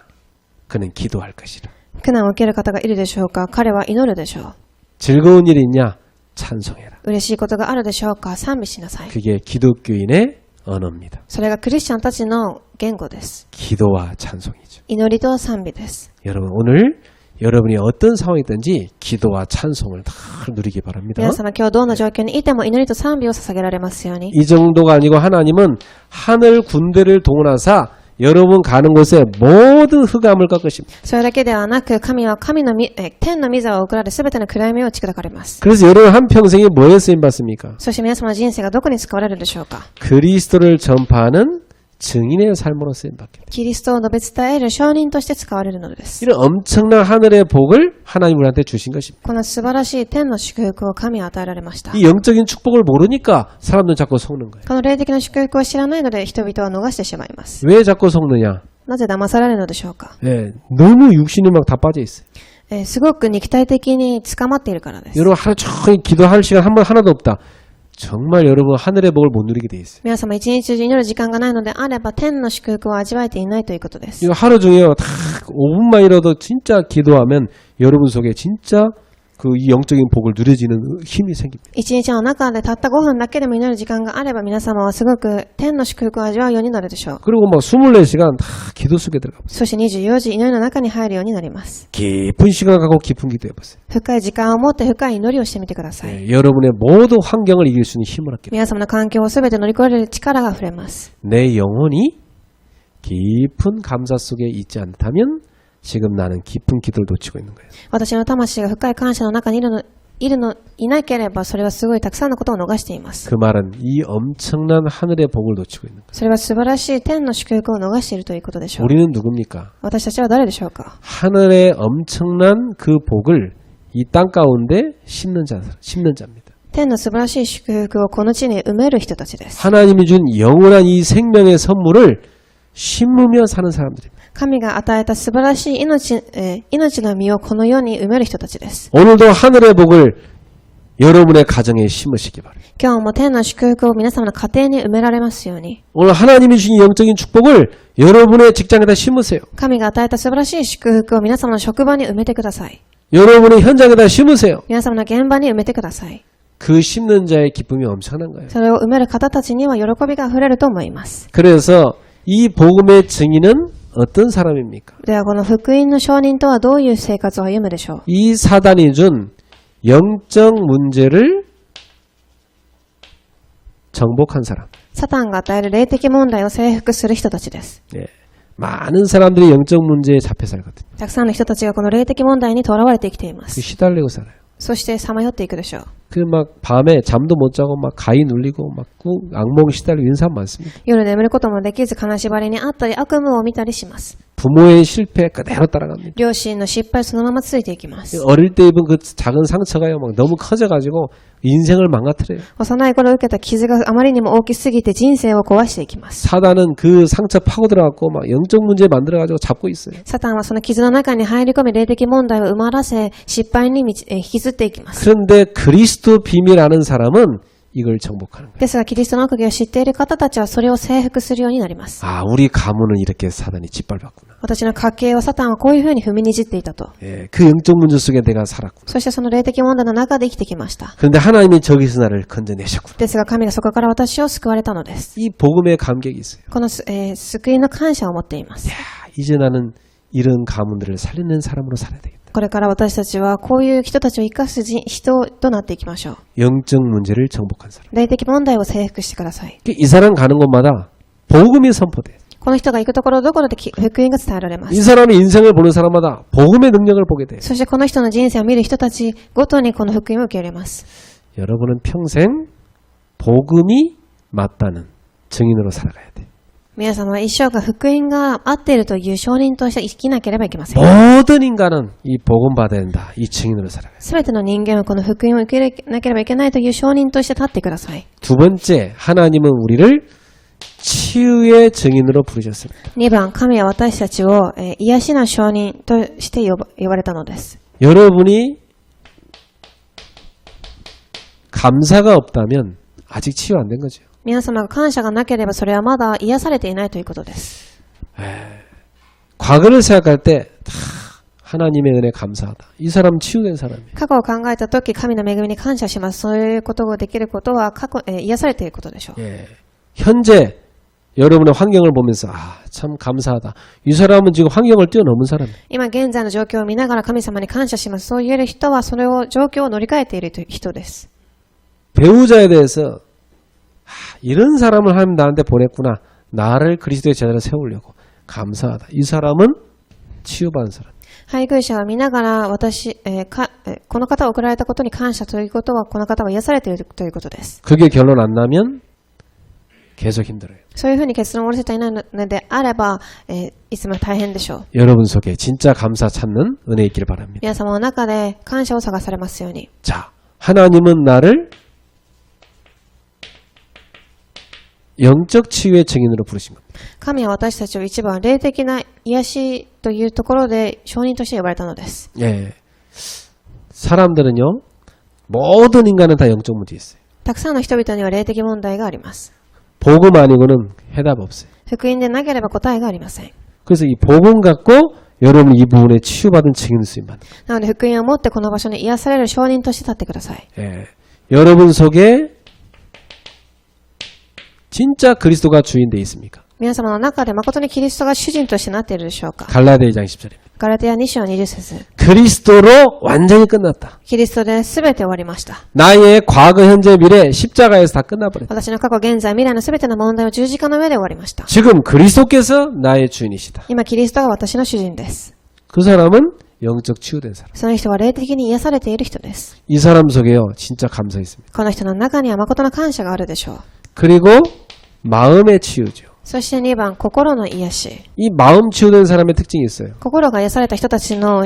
Speaker 1: 그는 기도할 것이라.
Speaker 2: 苦難を受ける方がいるでしょうか。彼は祈るでしょう。
Speaker 1: 즐거운 일이 있냐? 찬송해라.
Speaker 2: 嬉しいことがあるでしょうか。賛美しなさい。
Speaker 1: 그게 기독교인의 언어입니다.
Speaker 2: それがクリスチャンたちの言語です。
Speaker 1: 기도와 찬송이죠.
Speaker 2: 祈りと賛美です。
Speaker 1: 여러분 오늘 여러분이 어떤 상황이든지 기도와 찬송을 다 누리기 바랍니다.
Speaker 2: 皆様今日どんな状況にいても祈りと賛美を捧げられますように。
Speaker 1: 이 정도가 아니고 하나님은 하늘 군대를 동원하사 여러분 가는 곳에 모든 흑암을 꺾으십니다.
Speaker 2: それだけではなく、神は天の御座を送られ全ての暗闇を打ち砕かれます。
Speaker 1: 그래서 여러분 한평생이 뭐에 쓰임받습니까?
Speaker 2: そして皆様の人生がどこに使われるでしょうか。
Speaker 1: 그리스도를 전파하는 증인의 삶으로 쓰임받게 됩니다.
Speaker 2: キリストを述べ伝える証人として使われるのです。
Speaker 1: 이런 엄청난 하늘의 복을 하나님 우리한테 주신 것입니다.
Speaker 2: この素晴らしい天の祝福を神は与えられました。
Speaker 1: 이 영적인 축복을 모르니까 사람들은 자꾸 속는 거예요.
Speaker 2: この霊的な祝福を知らないので人々は逃してしまいます。
Speaker 1: 왜 자꾸 속느냐?
Speaker 2: なぜ騙されるのでしょうか。
Speaker 1: 예, 너무 육신이 막 다 빠져 있어요.
Speaker 2: すごく肉体的に捕まっているからです。
Speaker 1: 여러분 하루 종일 기도할 시간 한 번 하나도 없다. 정말 여러분 하늘의 복을 못 누리게 돼 있어요.
Speaker 2: 皆様一日中祈る時間がないのであれば天の祝福を味わえていないということです。
Speaker 1: 이거 하루 중에 다 5분만이라도 진짜 기도하면 여러분 속에 진짜 그 이 영적인 복을 누려지는 힘이 생깁니다.
Speaker 2: 一日の中でたった5分だけでも祈る時間があれば皆様はすごく天の祝福を味わうようになるでしょう。
Speaker 1: 그리고 막 24시간 다 기도 속에 들어갑니다.
Speaker 2: そして24時祈りの中に入るようになります。
Speaker 1: 깊은 시간 갖고 깊은 기도 해보세요.
Speaker 2: 深い時間を持って深い祈りをしてみてください。
Speaker 1: 네, 여러분의 모든 환경을 이길 수 있는 힘을 얻게 됩니다.
Speaker 2: 皆様の環境をすべて乗り越える力が溢れます。
Speaker 1: 내 영혼이 깊은 감사 속에 있지 않다면 지금 나는 깊은 기도를 놓치고 있는 거예요.
Speaker 2: 私の魂が深い感謝の中にいなければそれはすごいたくさんのことを逃しています。
Speaker 1: 그 말은 이 엄청난 하늘의 복을 놓치고 있는 거예요.
Speaker 2: それは素晴らしい天の祝福を逃しているということでしょう。
Speaker 1: 우리는 누굽니까?
Speaker 2: 私たちは誰でしょうか。
Speaker 1: 하늘의 엄청난 그 복을 이 땅 가운데 심는 자입니다.
Speaker 2: 天の素晴らしい祝福をこの地に埋める人たちです。
Speaker 1: 하나님이 준 영원한 이 생명의 선물을 심으며 사는 사람들입니다.
Speaker 2: 神が与えた素晴らしい命の実をこの世に埋める人たちです。
Speaker 1: 오늘도 하늘의 복을 여러분의 가정에 심으시기 바랍니다.
Speaker 2: 今日も天の祝福を皆様の家庭に埋められますように。
Speaker 1: 오늘 하나님이 주신 영적인 축복을 여러분의 직장에다 심으세요.
Speaker 2: 神が与えた素晴らしい祝福を皆様の職場に埋めてください。
Speaker 1: 여러분의 현장에다 심으세요.
Speaker 2: 皆様の現場に埋めてください。
Speaker 1: 그 심는 자의 기쁨이 엄청난 거예요.
Speaker 2: それを埋める方たちには喜びが溢れると思います。
Speaker 1: 그래서 이 복음의 증인은 어떤 사람입니까?
Speaker 2: ではこの福音の証人とはどういう生活を歩むでしょう。
Speaker 1: 이 사단이 준 영적 문제를 정복한 사람.
Speaker 2: サタンが与える霊的問題を征服する人たちです。
Speaker 1: 예. 많은 사람들이 영적 문제에 잡혀 살거든요.
Speaker 2: たくさんの人たちがこの霊的問題にとらわれて生きていま
Speaker 1: 그
Speaker 2: す。
Speaker 1: 시달리고 살아요.
Speaker 2: そしてさまよっていくでしょう。
Speaker 1: 그 막 밤에 잠도 못 자고 막 가위 눌리고 막 악몽 시달리고 이런 사람 많습니다.
Speaker 2: 夜眠ることもできず金縛りにあったり悪夢を見たりします。
Speaker 1: 부모의 실패 그대로 따라갑니다.
Speaker 2: 両親の失敗そのままついていきます。
Speaker 1: 어릴 때 입은 그 작은 상처가요 막 너무 커져가지고 인생을 망가뜨려요.
Speaker 2: 幼い頃受けた傷があまりにも大きすぎて人生を壊していきます。
Speaker 1: 사단은 그 상처 파고 들어갖고 막 영적 문제 만들어가지고 잡고 있어요.
Speaker 2: サタンはその傷の中に入り込み霊的問題を埋まらせ失敗に引きずっていきます。
Speaker 1: 그런데 그리스도 비밀 아는 사람은 이걸 정복하는 거예요.
Speaker 2: ですがキリストの奥義を知っている方たちはそれを征服するようになります。
Speaker 1: 아, 우리 가문은 이렇게 사단이 짓밟았구나.
Speaker 2: 私の家系はサタンはこういうふうに踏みにじっていたと。
Speaker 1: 예, 그 영적 문제 속에 내가 살았구나.
Speaker 2: そしてその霊的問題の中で生きてきました。
Speaker 1: 그런데 하나님이 저기서 나를 건져내셨구나.
Speaker 2: ですが神がそこから私を救われたのです。
Speaker 1: 이 복음의 감격이 있어요.
Speaker 2: この、救いの感謝を持っています。
Speaker 1: 야, 이제 나는 이런 가문들을 살리는 사람으로 살아야 되겠다.
Speaker 2: これから私たちはこういう人たちを生かす人となっていきましょう。
Speaker 1: 영적 문제를 정복한 사람.
Speaker 2: 霊的問題を征服してください。
Speaker 1: 이 사람 가는 곳마다 복음이 선포돼.
Speaker 2: この人が行くところどころで福音が伝えられま
Speaker 1: 이
Speaker 2: す。
Speaker 1: 사람의 인생을 보는 사람마다 복음의 능력을 보게 돼.
Speaker 2: そしてこの人の人生を見る人たちごとにこの福音を受け入れます。
Speaker 1: 여러분은 평생 복음이 맞다는 증인으로 살아가야 돼.
Speaker 2: 皆様は一生が福音が合っているという証人として生きなければいけません。
Speaker 1: 모든 인간은 이 복음 받아야 된다. 이 증인으로 살아가야 돼.
Speaker 2: すべての人間はこの福音を受け入れなければいけないという証人として立ってください。
Speaker 1: 두 번째, 하나님은 우리를 치유의 증인으로 부르셨습니다.
Speaker 2: 2番、神は私たちを、癒しの証人として呼ばれたのです。
Speaker 1: 여러분이 감사가 없다면 아직 치유 안 된 거죠.
Speaker 2: 皆様が感謝がなければそれはまだ癒されていないということです。
Speaker 1: 과거를 생각할 때 다 하나님의 은혜 감사하다. 이 사람 치유된 사람이에요.
Speaker 2: 過去を考えたとき神の恵みに感謝します。そういうことができることは癒されていることでしょう。
Speaker 1: 예. 현재 여러분의 환경을 보면서 참 감사하다. 이 사람은 지금 환경을 뛰어넘은 사람이에요.
Speaker 2: 今現在の状況を見ながら神様に感謝します。そう言える人はそれを状況を乗り換えている人です。
Speaker 1: 배우자에 대해서 이런 사람을 하나님 나한테 보냈구나. 나를 그리스도의 제자로 세우려고 감사하다. 이 사람은 치유받은 사람.
Speaker 2: 配偶者を見ながらこの方を送られたことに感謝ということはこの方は癒されているということです。
Speaker 1: 그게 결론 안 나면 계속 힘들어요.
Speaker 2: そういうふうに結論を下ろせていないのであれば、いつも大変でしょう。
Speaker 1: 여러분 속에 진짜 감사 찾는 은혜 있기를 바랍니다.
Speaker 2: 皆様の中で感謝を探されますように。
Speaker 1: 자, 하나님은 나를 영적 치유의 증인으로 부르신 겁니다.
Speaker 2: 神は私たちを一番霊的な癒しというところで証人として呼ばれたのです。
Speaker 1: 예. 사람들은요, 모든 인간은 다 영적 문제 있어요.
Speaker 2: たくさんの人々には霊的問題があります。
Speaker 1: 복음 아니고는 해답 없어요.
Speaker 2: 福音でなければ答えがありません。
Speaker 1: 그래서 이 복음 갖고 여러분 이 부분에 치유받은 증인을 쓰임 받는 거예요.
Speaker 2: なので福音を持ってこの場所に癒される証人として立ってください。
Speaker 1: 예. 여러분 속에 진짜 그리스도가 주인 돼 있습니까?
Speaker 2: 皆様の中で誠にキリストが主人としてなっているでしょうか。
Speaker 1: 갈라디아 2장 10절입니다.
Speaker 2: ガラテヤ2章20節。
Speaker 1: 그리스도로 완전히 끝났다.
Speaker 2: キリストで全て終わりました。
Speaker 1: 나의 과거, 현재, 미래 십자가에서 다 끝나버렸다.
Speaker 2: 私の過去、現在、未来の全ての問題を十字架の上で終わりました。
Speaker 1: 지금 그리스도께서 나의 주인이시다.
Speaker 2: 今、キリストが私の主人です。
Speaker 1: 그 사람은 영적 치유된 사람.
Speaker 2: その人は霊的に癒されている人です。
Speaker 1: 이 사람 속에요 진짜 감사 있습니다.
Speaker 2: この人の中には誠の感謝があるでしょう。
Speaker 1: 그리고 마음의 치유죠.
Speaker 2: そして2番、心の癒し。
Speaker 1: 이 마음 치유된 사람의 특징이 있어요.
Speaker 2: 心が癒された人たちの、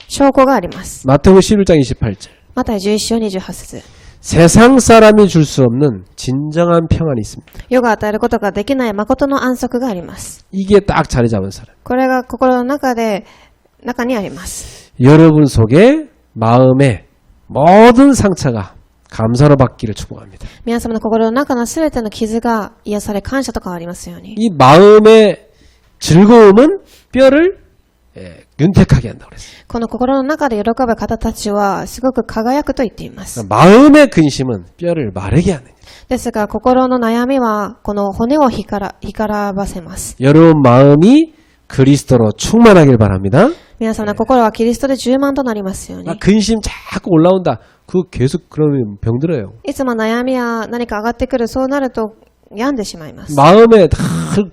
Speaker 2: 証拠があります。
Speaker 1: 마태복음 11장 28절.
Speaker 2: マタイ11章28節。
Speaker 1: 세상 사람이 줄 수 없는 진정한 평안이 있습니다.
Speaker 2: 世が与えることができない誠の安息があります。
Speaker 1: 이게 딱 자리 잡은 사람.
Speaker 2: これが心の中にあります。
Speaker 1: 여러분 속에 마음의 모든 상처가 감사로 받기를 축복합니다.
Speaker 2: 皆様の心の中のすべての傷が癒され感謝と変わりますように。
Speaker 1: 이 마음의 즐거움은 뼈를 윤택하게 한다고 그랬어요.
Speaker 2: この心の中で喜ぶ方たちはすごく輝くと言っています。
Speaker 1: 마음의 근심은 뼈를 마르게 하는.
Speaker 2: ですが心の悩みはこの骨を干からばせます。
Speaker 1: 여러분 마음이 그리스도로 충만하길 바랍니다.
Speaker 2: 皆様の心はキリストで充満となりますように。
Speaker 1: 근심 자꾸 올라온다. 그거 계속 그러면 병들어요.
Speaker 2: いつも悩みや何か上がってくる、そうなると病んでしまいます。
Speaker 1: 마음에 다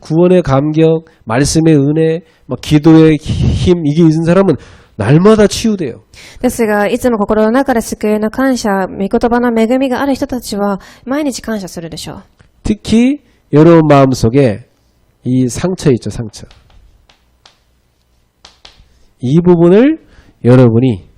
Speaker 1: 구원의 감격, 말씀의 은혜, 막 기도의 힘 이게 있는 사람은 날마다 치유돼요.
Speaker 2: ですが、いつも心の中で救いの感謝、御言葉の恵みがある人たちは、毎日感謝するでしょう。
Speaker 1: 특히 여러분 마음속에 이 상처 있죠, 상처. 이 부분을 여러분이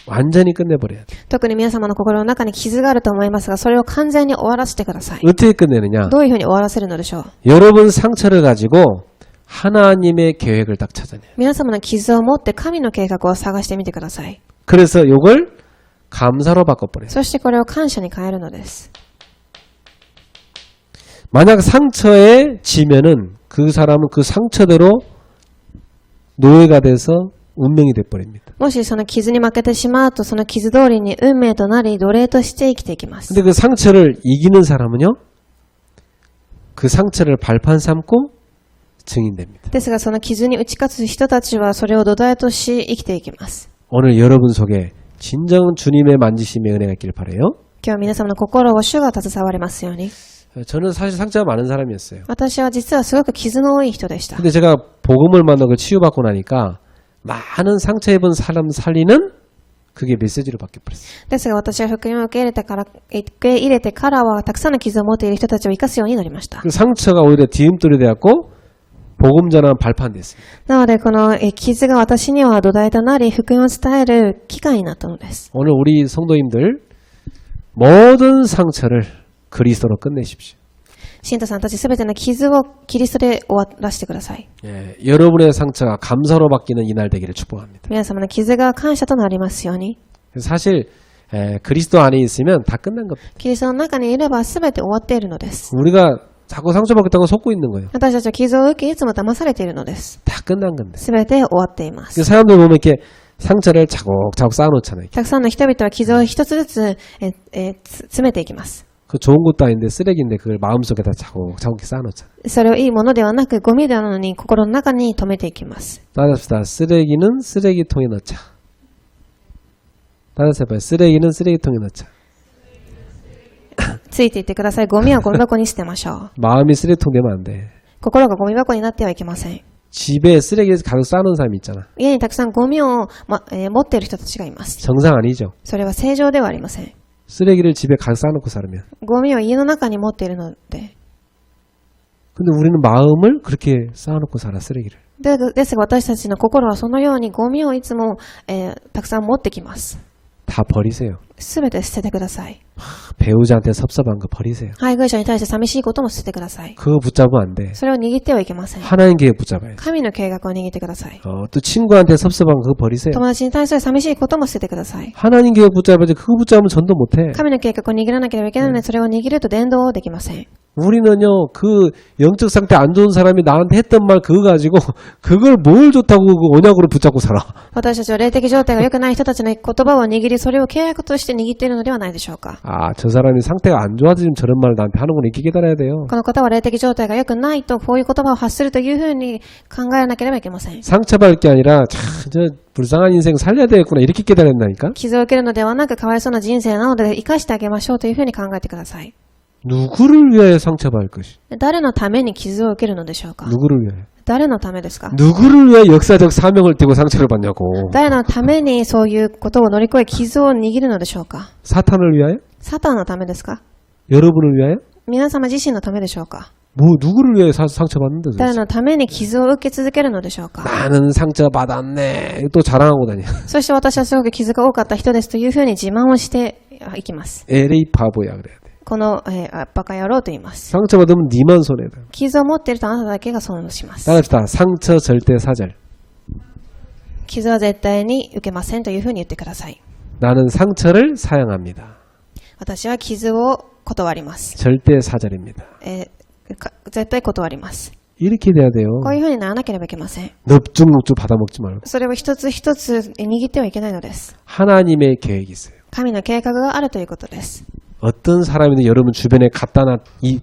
Speaker 1: 완전히 끝내버려야 돼요.
Speaker 2: 特に皆様の心の中に傷があると思いますが、それを完全に終わらせてください。
Speaker 1: 어떻게 끝내느냐?
Speaker 2: どういうふうに終わらせるのでしょう。
Speaker 1: 여러분 상처를 가지고 하나님의 계획을 딱 찾아내요.
Speaker 2: 皆様の傷を持って神の計画を探してみてください。
Speaker 1: 그래서 이걸 감사로 바꿔버려요.
Speaker 2: そしてこれを感謝に変えるのです。
Speaker 1: 만약 상처에 지면은 그 사람은 그 상처대로 노예가 돼서 운명이 돼버립니다.
Speaker 2: もしその傷に負けてしまうと、その傷通りに運命となり、奴隷として生きていきます。
Speaker 1: 근데 그 상처를 이기는 사람은요, 그 상처를 발판 삼고 증인됩니다.
Speaker 2: ですが、その傷に打ち勝つ人たちは、それを土台とし生きていきます。
Speaker 1: 오늘 여러분 속에 진정 주님의 만지심의 은혜가 있길 바라요.
Speaker 2: 今日皆様の心を主が携われますように。
Speaker 1: 저는 사실 상처가 많은 사람이었어요.
Speaker 2: 私は実はすごく傷の多い人でした。
Speaker 1: 근데 제가 복음을 만나고 치유받고 나니까 많은 상처 입은 사람 살리는 그게 메시지로 바뀌어버렸어요.
Speaker 2: ですが私は福音を受け入れてからはたくさんの傷を持っている人たちを生かすようになりました。
Speaker 1: 그 상처가 오히려 뒤움돌이 되었고 복음 전환 발판 됐어요.
Speaker 2: なのでこの傷が私には土台となり福音を伝える機会になったのです。
Speaker 1: 오늘 우리 성도님들 모든 상처를 그리스도로 끝내십시오.
Speaker 2: 信徒さんたちすべての傷をキリストで終わらせてください。
Speaker 1: 예, 여러분의 상처가 감사로 바뀌는 이날 되기를 축복합니다.
Speaker 2: 皆様の傷が感謝となりますように。
Speaker 1: 사실 그리스도 안에 있으면 다 끝난 겁니다.
Speaker 2: キリストの中にいればすべて終わっているのです。
Speaker 1: 우리가 자꾸 상처받겠다고 속고 있는 거예요.
Speaker 2: 私たちは傷を受けいつも騙されているのです。
Speaker 1: 다 끝난 겁니다.
Speaker 2: すべて終わっています。
Speaker 1: 사람들 보면 이렇게 상처를 차곡차곡 쌓아놓잖아요.
Speaker 2: たくさんの人々は傷を一つずつ詰めていきます。
Speaker 1: 그 좋은 것도 아닌데 쓰레기인데 그걸 마음속에다 차곡차곡 쌓아놓잖아요.
Speaker 2: それをいいものではなくゴミなのに心の中に留めていきます。
Speaker 1: 따라합시다. 쓰레기는 쓰레기통에 넣자. 따라서 해봐요. 쓰레기는 쓰레기통에 넣자.
Speaker 2: ついていってください。ゴミはゴミ箱に捨てましょう。
Speaker 1: 마음이 쓰레기통 되면 안 돼.
Speaker 2: 心がゴミ箱になってはいけません。
Speaker 1: 집에 쓰레기 가득 쌓아놓은 사람이 있잖아.
Speaker 2: 家にたくさんゴミを、持っている人たちがいます。
Speaker 1: 정상 아니죠.
Speaker 2: それは正常ではありません。
Speaker 1: 쓰레기를 집에 가득 쌓아놓고 살면.
Speaker 2: ゴミを家の中に持っているので。
Speaker 1: 근데 우리는 마음을 그렇게 쌓아놓고 살아, 쓰레기를.
Speaker 2: ですが私たちの心はそのようにゴミをいつも、たくさん持ってきます。
Speaker 1: 다 버리세요.
Speaker 2: すべて捨ててください。
Speaker 1: 배우자한테 섭섭한 거 버리세요.
Speaker 2: 配偶者に対して寂しいことも捨ててください。
Speaker 1: 그거 붙잡으면 안 돼.
Speaker 2: それを握ってはいけません。
Speaker 1: 하나님 계획 붙잡아야지.
Speaker 2: 神の計画を握ってください。
Speaker 1: 또 친구한테 섭섭한 거 그거 버리세요.
Speaker 2: 友達に対する寂しいことも捨ててください。
Speaker 1: 하나님 계획 붙잡아야지. 그거 붙잡으면 전도 못해.
Speaker 2: 神の計画を握らなければいけないので、それを握ると伝道できません。
Speaker 1: 우리는요, 그 영적 상태 안 좋은 사람이 나한테 했던 말 그거 가지고 그걸 뭘 좋다고 그 언약으로 붙잡고 살아.
Speaker 2: 私たちは霊的状態が良くない人たちの言葉を握り、それを契約として握っているのではないでしょうか。
Speaker 1: 아, 저 사람이 상태가 안 좋아서 지금 저런 말을 나한테 하는구나. 이렇게 깨달아야 돼요.
Speaker 2: この方は霊的状態が良くないと、こういう言葉を発するというふうに考えなければいけません。
Speaker 1: 상처받을 게 아니라 참, 저 불쌍한 인생 살려야 되겠구나. 이렇게 깨달았나니까.
Speaker 2: 傷を受けるのではなく、かわいそうな人生なので生かしてあげましょうというふうに考えてください。
Speaker 1: 누구를 위하여 상처받을 것이?
Speaker 2: 誰のために傷を受けるのでしょうか。
Speaker 1: 누구를 위하여?
Speaker 2: 誰のためですか。
Speaker 1: 누구를 위하여 역사적 사명을 띠고 상처를 받냐고.
Speaker 2: 誰のためにそういうことを乗り越え傷を握るのでしょうか。
Speaker 1: 사탄을 위하여?
Speaker 2: サタンのためですか。
Speaker 1: 여러분을 위하여?
Speaker 2: 皆様自身のためでしょうか。
Speaker 1: 뭐 누구를 위하여 상처받는데?
Speaker 2: 誰のために傷を受け続けるのでしょうか。
Speaker 1: 나는 상처받았네. 또 자랑하고 다녀.
Speaker 2: そして私はすごく傷が多かった人ですというふうに自慢をしていきます。
Speaker 1: LA 바보야 그래야 돼.
Speaker 2: この、バカ野郎と言います。
Speaker 1: 상처받으면 니만 손해다.
Speaker 2: 傷を持っているとあなただけが損をします。
Speaker 1: 따라합시다. 상처 절대 사절.
Speaker 2: 傷は絶対に受けませんというふうに言ってください。
Speaker 1: 나는 상처를 사양합니다.
Speaker 2: 私は傷を断ります。
Speaker 1: 절대 사절입니다.
Speaker 2: 絶対断ります。
Speaker 1: 이렇게 돼야 돼요.
Speaker 2: こういうふうにならなければいけません。
Speaker 1: 넙죽넙죽 받아먹지 말고.
Speaker 2: それを一つ一つ握ってはいけないのです。
Speaker 1: 하나님의 계획이 있어요.
Speaker 2: 神の計画があるということです。
Speaker 1: 어떤 사람이든 여러분 주변에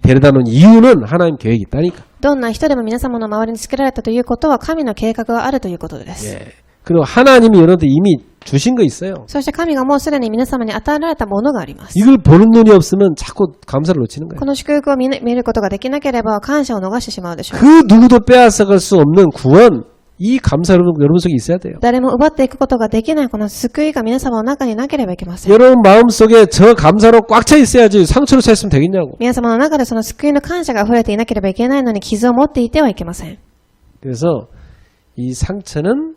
Speaker 1: 데려다 놓은 이유는 하나님 계획이 있다니까.
Speaker 2: どんな人でも皆様の周りに作られたということは神の計画があるということです。
Speaker 1: 예. 그리고 하나님이 여러분들 이미 주신 거 있어요.
Speaker 2: そして神がもうすでに皆様に与えられたものがあります。
Speaker 1: 이걸 보는 눈이 없으면 자꾸 감사를 놓치는
Speaker 2: こ
Speaker 1: 거예요.
Speaker 2: の祝福を見ることができなければ感謝を逃してしまうでしょう。
Speaker 1: 그 누구도 빼앗아갈 수 없는 구원, 이 감사 여러분 속에 있어야 돼요.
Speaker 2: 誰も奪っていくことができないこの救いが皆様の中になければいけません。
Speaker 1: 여러분 마음속에 저 감사로 꽉 차 있어야지 상처로 차 있으면 되겠냐고.
Speaker 2: 皆様の中でその救いの感謝が溢れていなければいけないのに傷を持っていてはいけません。
Speaker 1: 그래서 이 상처는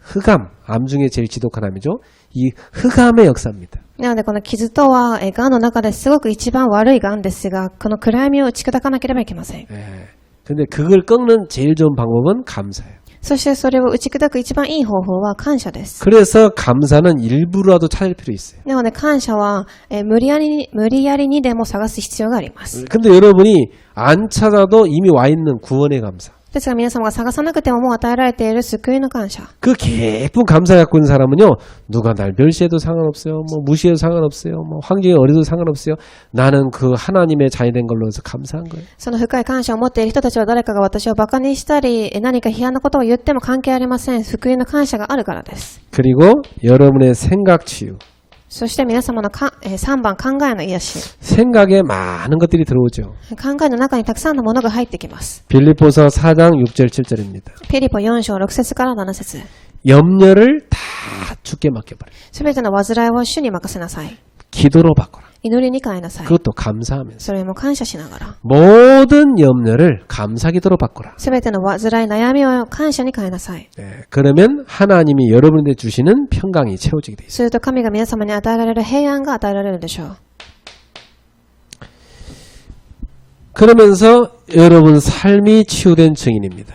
Speaker 1: 흑암, 암 중에 제일 지독한 암이죠. 이 흑암의 역사입니다.
Speaker 2: なのでこの傷とは、癌の中ですごく一番悪い癌ですが、この暗闇を打ち砕かなければいけません。
Speaker 1: 근데 그걸 꺾는 제일 좋은 방법은 감사예요.
Speaker 2: そしてそれを打ち砕く一番いい方法は感謝です。
Speaker 1: 그래서 감사는 일부라도 찾을 필요 있어요.
Speaker 2: なので感謝は、無理やりにでも探す必要があります。
Speaker 1: 근데 여러분이 안 찾아도 이미 와 있는 구원의 감사.
Speaker 2: ですが皆様が探さなくてももう与えられている救いの感謝。
Speaker 1: 그 깊은 감사 갖고 있는 사람은요, 누가 날 멸시해도 상관없어요. 뭐 무시해도 상관없어요. 뭐 환경이 어려도 상관없어요. 나는 그 하나님의 자녀 된 걸로 해서 감사한 거예요.
Speaker 2: その深い感謝を持っている人たちは誰かが私をバカにしたり、何か批判のことを言っても関係ありません。救いの感謝があるからです。
Speaker 1: 그리고 여러분의 생각 치유.
Speaker 2: そして皆様の3番考えの癒し。
Speaker 1: 생각에 많은 것들이 들어오죠.
Speaker 2: 考えの中にたくさんのものが入ってきます。
Speaker 1: 빌립보서 4장 6절 7절입니다.
Speaker 2: ピリポ4章6節から7節。
Speaker 1: 염려를 다 주께 맡겨버려요.
Speaker 2: すべての煩いを主に任せなさい。
Speaker 1: 기도로 바꿔라.
Speaker 2: 祈りに変えなさい。
Speaker 1: 그것도 감사하면서.
Speaker 2: それも感謝しながら。
Speaker 1: 모든 염려를 감사 기도로 바꿔라.
Speaker 2: すべての煩い、悩みを感謝に変えなさい。
Speaker 1: 네, 그러면 하나님이 여러분에게 주시는 평강이 채워지게 돼 있어요.
Speaker 2: すると神が皆様に与えられる平安が与えられるでしょう。
Speaker 1: 그러면서 여러분 삶이 치유된 증인입니다.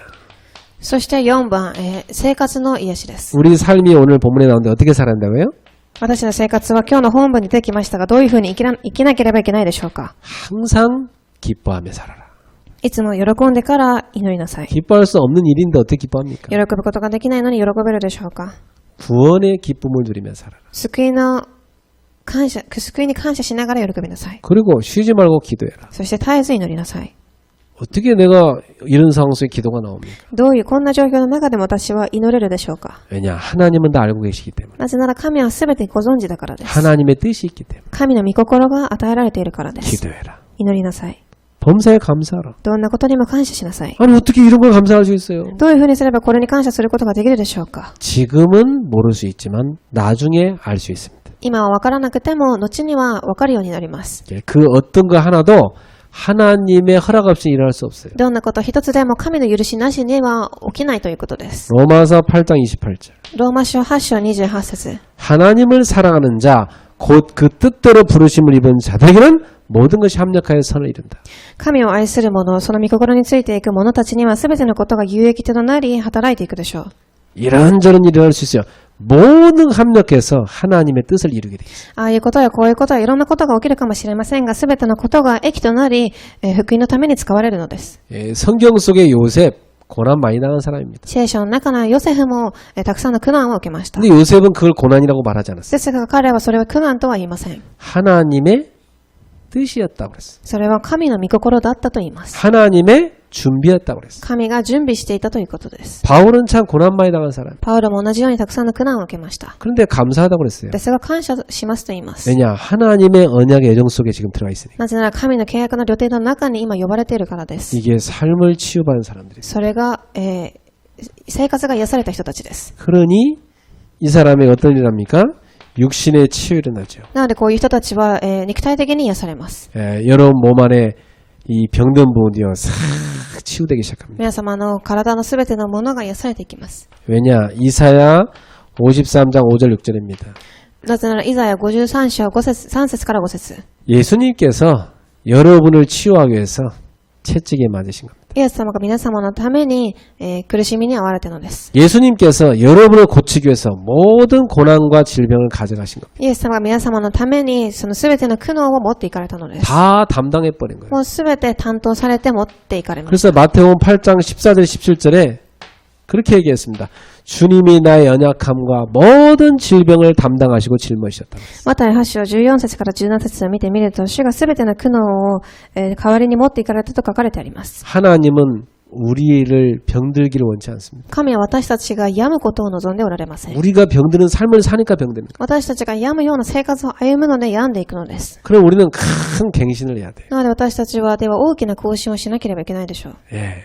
Speaker 2: そして4番、生活の癒しです。
Speaker 1: 우리 삶이 오늘 본문에 나오는데 어떻게 살아야 한다고요?
Speaker 2: 私の生活は今日の本文に出てきましたが、どういうふうに生きなければいけないでしょうか。
Speaker 1: 항상 기뻐하며 살아라.
Speaker 2: いつも喜んでから祈りなさい。
Speaker 1: 기뻐할 수 없는 일인데 어떻게 기뻐합니까?
Speaker 2: 喜ぶことができないのに喜べるでしょうか。
Speaker 1: 구원의 기쁨을 누리며 살아라.
Speaker 2: 救いに感謝しながら喜びなさい。
Speaker 1: 그리고 쉬지 말고 기도해라.
Speaker 2: そして絶えず祈りなさい。
Speaker 1: 어떻게 내가 이런 상황 속에 기도가 나옵니까?
Speaker 2: どういうこんな状況の中でも私は祈れるでしょうか。
Speaker 1: 왜냐? 하나님은 다 알고 계시기 때문에.
Speaker 2: なぜなら神はすべてご存知だからです。
Speaker 1: 하나님의 뜻이 있기 때문에.
Speaker 2: 神の御心が与えられているからです。
Speaker 1: 기도해라.
Speaker 2: 祈りなさい。
Speaker 1: 범사에 감사하라.
Speaker 2: どんなことにも感謝しなさい。
Speaker 1: 아니 어떻게 이런 걸 감사할 수 있어요?
Speaker 2: どういうふうにすればこれに感謝することができるでしょうか。
Speaker 1: 지금은 모를 수 있지만 나중에 알 수 있습니다.
Speaker 2: 今は分からなくても後には分かるようになります。
Speaker 1: 그 어떤 거 하나도 하나님의 허락 없이 일어날 수 없어요.
Speaker 2: どんなこと一つでも神の許しなしには起きないということです。
Speaker 1: 로마서 8장 28절.
Speaker 2: ローマ書8章28節。
Speaker 1: 하나님을 사랑하는 자, 곧 그 뜻대로 부르심을 입은 자들에게는 모든 것이 합력하여 선을 이룬다.
Speaker 2: 神を愛する者、その御心についていく者たちには全てのことが有益となり働いていくでしょう。
Speaker 1: 이런저런 일이 일어날 수 있어요. 모든 합력해서 하나님의 뜻을 이루게 돼 있어요.
Speaker 2: ああいうことやこういうことやいろんなことが起きるかもしれませんが、全てのことが益となり、福音のために使われるのです。
Speaker 1: 성경 속의 요셉, 고난 많이 당한 사람입니다.
Speaker 2: 聖書の中のヨセフも、たくさんの苦難を受けました。
Speaker 1: 근데 요셉은 그걸 고난이라고 말하지 않았어요.
Speaker 2: ですが彼はそれは苦難とは言いません。
Speaker 1: 하나님의 뜻이었다고 그랬어요.
Speaker 2: それは神の御心だったと言います。
Speaker 1: 하나님의 준비였다고 그랬어요.
Speaker 2: 神が準備していたということです。
Speaker 1: 바울은 참 고난 많이 당한 사람.
Speaker 2: パウロも同じようにたくさんの苦難を受けました。
Speaker 1: 그런데 감사하다고 그랬어요.
Speaker 2: ですが感謝しますと言います。
Speaker 1: 왜냐? 하나님의 언약의 예정 속에 지금 들어가 있으니까.
Speaker 2: なぜなら神の契約の予定の中に今呼ばれているからです。
Speaker 1: 이게 삶을 치유받은 사람들이에요.
Speaker 2: それが、生活が癒された人たちです。
Speaker 1: 그러니 이 사람이 어떤 일을 합니까? 육신의 치유를 일어나죠.
Speaker 2: なのでこういう人たちは、肉体的に癒されます。
Speaker 1: 여러분 몸 안에 이 병든 부분이요 싹 치유되기 시작합니다.
Speaker 2: 皆様の体のすべてのものが癒されていきます。
Speaker 1: 왜냐? 이사야 53장 5절 6절입니다.
Speaker 2: なぜならイザヤ53章5節3節から5節。
Speaker 1: 예수님께서 여러분을 치유하기 위해서 채찍에 맞으신 겁니다.
Speaker 2: イエス様が皆様のために、苦しみに遭われたのです。
Speaker 1: 예수님께서 여러분을 고치기 위해서 모든 고난과 질병을 가져가신 겁니다.
Speaker 2: イエス様が皆様のためにそのすべての苦悩を持っていかれたのです。
Speaker 1: 다 담당해버린 거예요.
Speaker 2: もうすべて担当されて持っていかれまし
Speaker 1: 그래서 마태복음 8장 14절 17절에 그렇게 얘기했습니다. 주님이 나의 연약함과 모든 질병을 담당하시고 짊어지셨다.
Speaker 2: た。マタイ8章14節から17節を見てみると、主がすべての苦悩を、代わりに持っていかれたと書かれてあります。
Speaker 1: 하나님은 우리를 병들기를 원치 않습니다.
Speaker 2: 神は私たちが病むことを望んでおられません。
Speaker 1: 우리가 병드는 삶을 사니까 병듭니다.
Speaker 2: 私たちが病むような生活を歩むので病んでいくのです。
Speaker 1: 그럼 우리는 큰 갱신을 해야 돼요.
Speaker 2: なので私たちはでは大きな更新をしなければいけないでしょう。
Speaker 1: 예.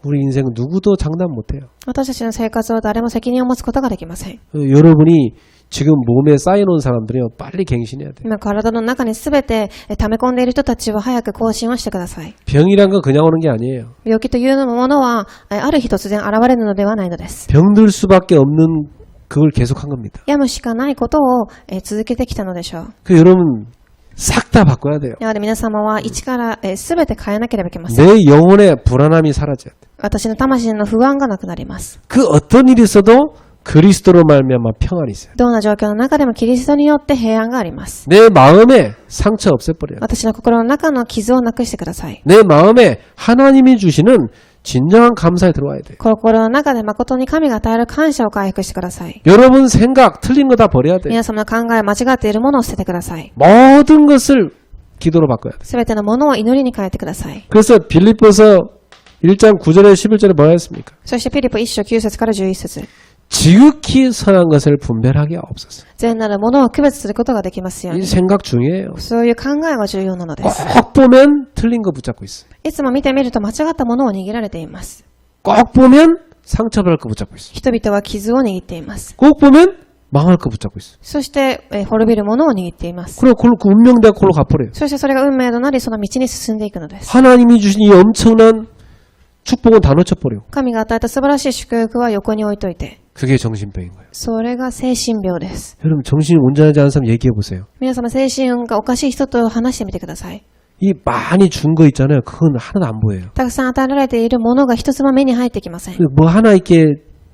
Speaker 1: 우리 인생은 누구도 장담 못해요.
Speaker 2: 私たちの生活は誰も責任を持つことができません。
Speaker 1: 여러분이 지금 몸에 쌓여놓은 사람들이요, 빨리 갱신해야 돼요.
Speaker 2: 今体の中に全て溜め込んでいる人たちは早く更新をしてください。
Speaker 1: 병이란 건 그냥 오는 게 아니에요.
Speaker 2: 病気というものはある日突然現れるのではないのです。
Speaker 1: 병들 수밖에 없는 그걸 계속한 겁니다.
Speaker 2: 病むしかないことを続けてきたのでしょう。
Speaker 1: 그 여러분 싹 다 바꿔야 돼요.
Speaker 2: なので皆様は一から全て変えなければいけません。
Speaker 1: 내 영혼의 불안함이 사라져야 돼요.
Speaker 2: 私の魂の不安がなくなります。
Speaker 1: 그 어떤 일이 있어도 그리스도로 말미암아 평안이 있어요.
Speaker 2: どんな状況の中でもキリストによって平安があります。
Speaker 1: 내 마음에 상처 없애버려요.
Speaker 2: 私の心の中の傷をなくしてください。
Speaker 1: 내 마음에 하나님이 주시는 진정한 감사에 들어와야 돼요.
Speaker 2: 心の中で誠に神が与える感謝を回復してください。
Speaker 1: 여러분 생각 틀린 거 다 버려야 돼요.
Speaker 2: 皆様の考え間違っているものを捨ててください。
Speaker 1: 모든 것을 기도로 바꿔야 돼요.
Speaker 2: すべてのものを祈りに変えてください。
Speaker 1: 그래서 빌립보서 1장 9절에 11절에 뭐라 했습니까?
Speaker 2: そしてピリポ1章9節から11節
Speaker 1: 지극히 선한 것을 분별하게 하옵소서.
Speaker 2: 善なるものを区別することができますよう
Speaker 1: 이
Speaker 2: に。
Speaker 1: 생각 중요해요.
Speaker 2: そういう考えが重要なのです。
Speaker 1: 꼭 보면 틀린 거 붙잡고 있어요.
Speaker 2: いつも見てみると間違ったものを握られています。
Speaker 1: 꼭 보면 상처받을 거 붙잡고 있어요.
Speaker 2: 人々は傷を握っています。
Speaker 1: 꼭 보면 망할 거 붙잡고 있어요.
Speaker 2: そして、滅びるものを握っています。
Speaker 1: 그리고 그 운명대가 그걸로 갚으래요.
Speaker 2: そしてそれが運命となり、その道に進んでいくのです。
Speaker 1: 하나님이 주신 이 엄청난 축복은 다 놓쳐버려.
Speaker 2: 神が与えた素晴らしい祝福は横に置いといて、
Speaker 1: 그게 정신병인 거예요.
Speaker 2: それが精神病です。
Speaker 1: 여러분 정신이 온전하지 않은 사람 얘기해 보세요.
Speaker 2: 皆様精神がおかしい人と話してみてください。
Speaker 1: 이 많이 준 거 있잖아요. 그건 하나도 안 보여요.
Speaker 2: たくさん与えられているものが一つも目に入ってきません。
Speaker 1: 뭐 하나 이렇게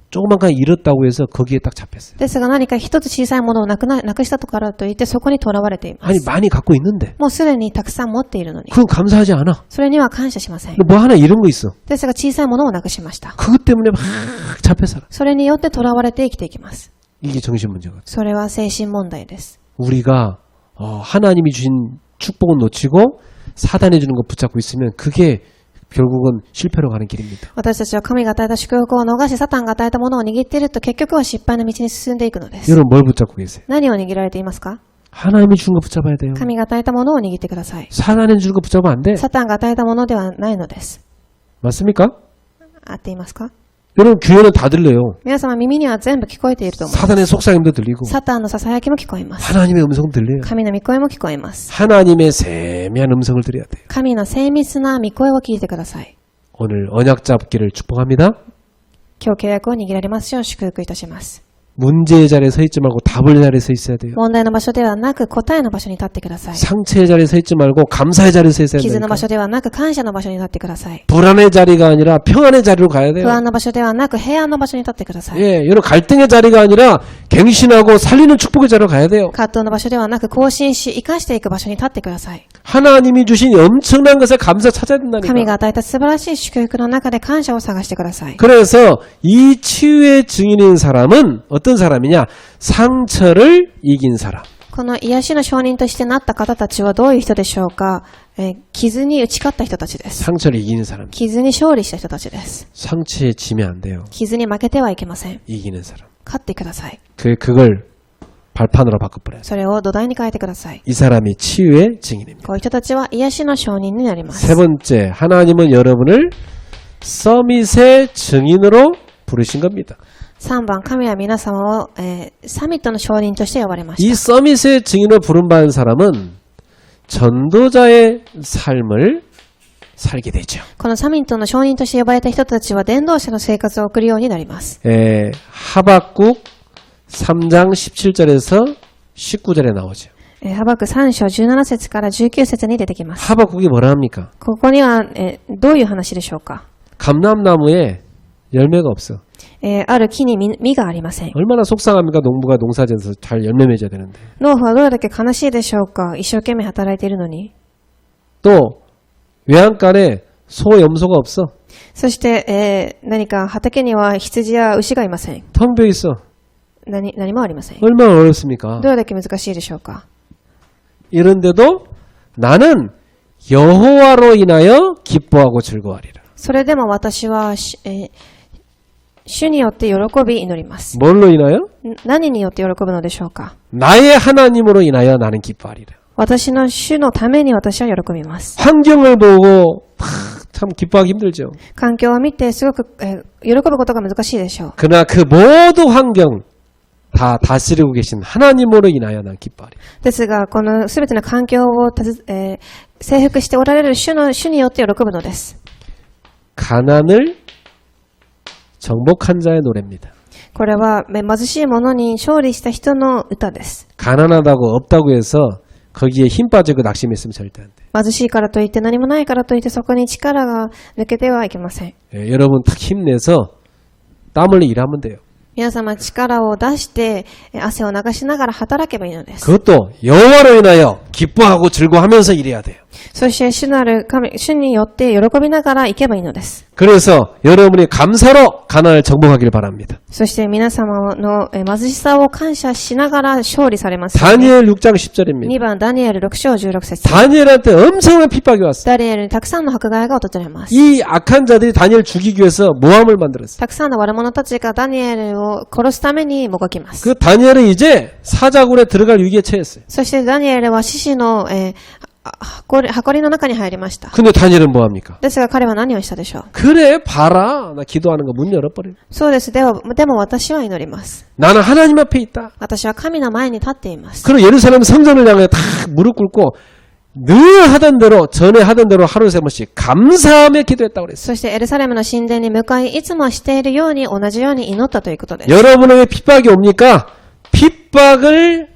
Speaker 1: 조그만 거 잃었다고 해서 거기에 딱 잡혔어요.
Speaker 2: ですが何か一つ小さいものをなくしたからといってそこにとらわれていま
Speaker 1: 아니
Speaker 2: す。
Speaker 1: 많이 갖고 있는데
Speaker 2: もうすでにたくさん持っているのに、
Speaker 1: 그건 감사하지 않아.
Speaker 2: それには感謝しません。
Speaker 1: 뭐 하나 잃은 거 있어.
Speaker 2: ですが小さいものをなくしました。
Speaker 1: 그것 때문에 막 잡혀 살아.
Speaker 2: それによってとらわれて生きていきます。
Speaker 1: 이게 정신 문제거든.
Speaker 2: それは精神問題です。
Speaker 1: 우리가 하나님이 주신 축복은 놓치고 사단이 주는 거 붙잡고 있으면 그게 결국은 실패로 가는 길입니다.
Speaker 2: 私たちは神が与えた祝福を逃し、サタンが与えたものを握っていると結局は失敗の道に進んでいくのです。
Speaker 1: 여러분 뭘 붙잡고 계세요?
Speaker 2: 何を握られていますか？
Speaker 1: 하나님이 준 거 붙잡아야 돼요.
Speaker 2: 神が与えたものを握ってください。
Speaker 1: 사단이 주는 거 붙잡으면 안 돼.
Speaker 2: サタンが与えたものではないのです。
Speaker 1: 맞습니까?
Speaker 2: 合っていますか？
Speaker 1: 여러분 귀에는 다 들려요.
Speaker 2: 皆様耳には全部聞こえていると思います。
Speaker 1: 사단의 속삭임도 들리고
Speaker 2: サタンの囁きも聞こえます。
Speaker 1: 하나님의 음성도 들려요.
Speaker 2: 神の御声も聞こえます。
Speaker 1: 하나님의 세미한 음성을 들어야 돼요.
Speaker 2: 神の精密な御声を聞いてください。
Speaker 1: 오늘 언약 잡기를 축복합니다.
Speaker 2: 今日契約を握られますよう祝福いたします。
Speaker 1: 문제의 자리에 서 있지 말고 답을 자리에 서 있어야 돼요.
Speaker 2: 問題の場所ではなく答えの場所に立ってください。
Speaker 1: 상처의 자리에 서 있지 말고 감사의 자리에 서 있어야
Speaker 2: 傷の
Speaker 1: 돼요.
Speaker 2: 場所ではなく感謝の場所に立ってください。
Speaker 1: 불안의 자리가 아니라 평안의 자리로 가야 돼요.
Speaker 2: 不安の場所ではなく平安の場所に立ってください。
Speaker 1: 예, 여러분 갈등의 자리가 아니라 갱신하고 살리는 축복의 자리로 가야 돼요.
Speaker 2: 葛藤の場所ではなく更新し生かしていく場所に立ってください。
Speaker 1: 하나님이 주신 엄청난 것에 감사 찾아야 된다니까.
Speaker 2: 神が与えた素晴らしい祝福の中で感謝を探してください。
Speaker 1: 그래서 이 치유의 증인인 사람은 어떤 사람이냐? 상처를 이긴 사람.
Speaker 2: この癒しの証人としてなった方たちはどういう人でしょうか？傷に打ち勝った人たちです。
Speaker 1: 상처를 이기는 사람.
Speaker 2: 傷に勝利した人たちです。
Speaker 1: 상처에 지면 안 돼요.
Speaker 2: 傷に負けてはいけません。
Speaker 1: 이기는 사람.
Speaker 2: 勝ってください。
Speaker 1: 그걸 발판으로 바꿔버려요.
Speaker 2: それを土台に変えてください。
Speaker 1: 이 사람이 치유의 증인입니다.
Speaker 2: こういう人たちは癒しの証人になります
Speaker 1: 세 번째, 하나님은 여러분을 서밋의 증인으로 부르신 겁니다.
Speaker 2: 3番、神は皆様を、サミットの証人として呼ばれまし
Speaker 1: 이
Speaker 2: た。
Speaker 1: 서밋의 증인으로 부름받은 사람은 전도자의 삶을 살게 되죠.
Speaker 2: このサミットの証人として呼ばれた人たちは伝道者の生活を送るようになります。
Speaker 1: 하박국 3장 17절에서 19절에 나오죠.
Speaker 2: ハバク3章17節から19節に出てきます。
Speaker 1: 하박국이 뭐라 합니까?
Speaker 2: ここには、どういう話でしょうか？
Speaker 1: 감람나무에 열매가 없어.
Speaker 2: ある木に実がありません。
Speaker 1: 얼마나 속상합니까? 농부가 농사지어서 잘 열매 맺어야 되는데.
Speaker 2: 農夫はどれだけ悲しいでしょうか？一生懸命働いているのに。
Speaker 1: 또 외양간에 소 염소가 없어.
Speaker 2: そして、何か畑には羊や牛がいません。
Speaker 1: 텅 비어 있어.
Speaker 2: 何もありません。
Speaker 1: 얼마나 어렵습니까?
Speaker 2: どれだけ難しいでしょうか？
Speaker 1: 이런데도 나는 여호와로 인하여 기뻐하고 즐거워하리라.
Speaker 2: それでも私は、主によって喜び祈ります。
Speaker 1: 뭘로 인하여?
Speaker 2: 何によって喜ぶのでしょうか。
Speaker 1: 나의 하나님으로 인하여 나는 기뻐하리라.
Speaker 2: 私の主のために私は喜びます。
Speaker 1: 환경을 보고 참 기뻐하기 힘들죠.
Speaker 2: 環境を見てすごく、喜ぶことが難しいでしょう。
Speaker 1: 그러나 그 모든 환경 다 다스리고 계신 하나님으로 인하여 난 기뻐하리라.
Speaker 2: ですが、このすべての環境を征服しておられる主によって喜ぶのです。
Speaker 1: 가난을 정복한 자의 노래입니다.
Speaker 2: これは貧しい者に勝利した人の歌です。
Speaker 1: 가난하다고 없다고 해서 거기에 힘 빠지고 낙심했으면 절대 안 돼.
Speaker 2: 貧しいからといって何もないからといってそこに力が抜けてはいけません。
Speaker 1: 예, 여러분 탁 힘내서 땀 흘려 일하면 돼요.
Speaker 2: 皆様力を出して汗を流しながら働けばいいのです。
Speaker 1: 그것도 여호와로 인하여 기뻐하고 즐거워하면서 일해야 돼요.
Speaker 2: そして主なる神、主によって喜びながら行けばいいのです。
Speaker 1: 그래서 여러분이 감사로 가난을 정복하길 바랍니다.
Speaker 2: そして皆様の貧しさを感謝しながら勝利されますように。
Speaker 1: 다니엘 6장 10절입니다.
Speaker 2: 2番ダニエル6章16節
Speaker 1: 다니엘한테 엄청난 핍박이 왔어요.
Speaker 2: ダニエルにたくさんの迫害が訪れます。
Speaker 1: 이 악한 자들이 다니엘을 죽이기 위해서 모함을 만들었어요.
Speaker 2: たくさんの悪者たちがダニエルを殺すためにもがきます。
Speaker 1: 그 다니엘은 이제 사자굴에 들어갈 위기에 처했어요.
Speaker 2: そしてダニエルは獅子の、箱りの中に入りました。
Speaker 1: 근데 다니엘은 뭐합니까?
Speaker 2: ですが彼は何をしたでしょう。
Speaker 1: 그래 봐라 나 기도하는 거 문 열어버려.
Speaker 2: そうです。でも私は祈ります。
Speaker 1: 나는 하나님 앞에 있다.
Speaker 2: 私は神の前に立っています。
Speaker 1: 그리고 예루살렘 성전을 향해 다 무릎 꿇고 늘 하던 대로 전에 하던 대로 하루에 3번씩 감사하며 기도했다고 그랬어요.
Speaker 2: そしてエルサレムの神殿に向かい、いつもしているように同じように祈ったということです。
Speaker 1: 여러분에게 핍박이 옵니까? 핍박을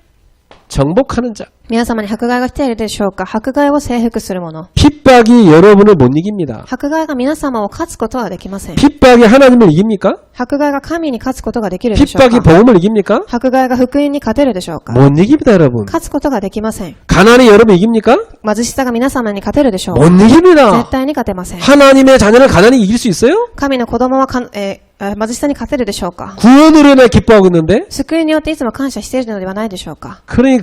Speaker 1: 정복하는 자.
Speaker 2: 皆様に迫害が来ているでしょうか。迫害を征服する者。
Speaker 1: 핍박이 여러분을 못 이깁니다.
Speaker 2: 迫害が皆様を勝つことはできません。
Speaker 1: 핍박이 하나님을 이깁니까?
Speaker 2: 迫害が神に勝つことができるでしょう
Speaker 1: 핍박이
Speaker 2: か。
Speaker 1: 복음을 이깁니까?
Speaker 2: 迫害が福音に勝てるでしょうか。
Speaker 1: 못 이깁니다, 여러분.
Speaker 2: 勝つことができません。
Speaker 1: 가난이 여러분 이깁니까?
Speaker 2: 貧しさが皆様に勝てるでしょう。
Speaker 1: 못 이깁니다.
Speaker 2: 絶対に勝てません。
Speaker 1: 하나님의 자녀를 가난이 이길 수 있어요?
Speaker 2: 神の子供は貧しさに勝てるでしょうか。
Speaker 1: 구원으로 인해 기뻐하고 있는데?
Speaker 2: 救いによっていつも感謝しているのではないでしょうか。
Speaker 1: 그러니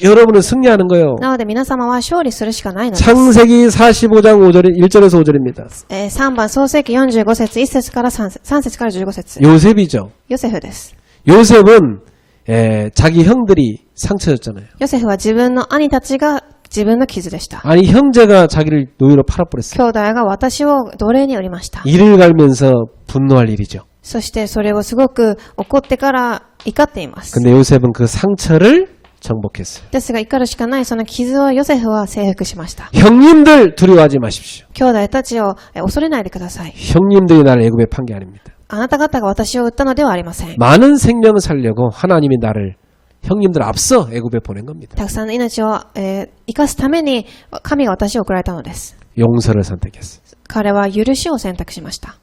Speaker 1: 여러분은 승리하는 거예요.
Speaker 2: なので皆様は勝利するしかないのです。
Speaker 1: 창세기 45장 1절에서 5절입니다.
Speaker 2: 3番創世記45節1節から3節から15節
Speaker 1: 요셉이죠.
Speaker 2: ヨセフです。
Speaker 1: 요셉은 자기 형들이 상처 줬잖아요.
Speaker 2: ヨセフは自分の兄たちが自分の傷でした。
Speaker 1: 아니 형제가 자기를 노예로 팔아버렸어요.
Speaker 2: 兄弟が私を奴隷に売りました。
Speaker 1: 이를 갈면서 분노할 일이죠.
Speaker 2: そしてそれをすごく怒ってから怒っています。
Speaker 1: 근데 요셉은 그 상처를 정복했어요.
Speaker 2: ですが怒るしかないその傷をヨセフは征服しました。
Speaker 1: 형님들 두려워하지 마십시오.
Speaker 2: 兄弟たちを恐れないでください。
Speaker 1: 형님들이 나를 애굽에 판 게 아닙니다.
Speaker 2: あなた方が私を売ったのではありません。
Speaker 1: 많은 생명을 살려고 하나님이 나를 형님들 앞서 애굽에 보낸 겁니다.
Speaker 2: たくさんの命を、生かすために神が私を送られたのです。
Speaker 1: 용서를 선택했어요.
Speaker 2: 彼は許しを選択しました。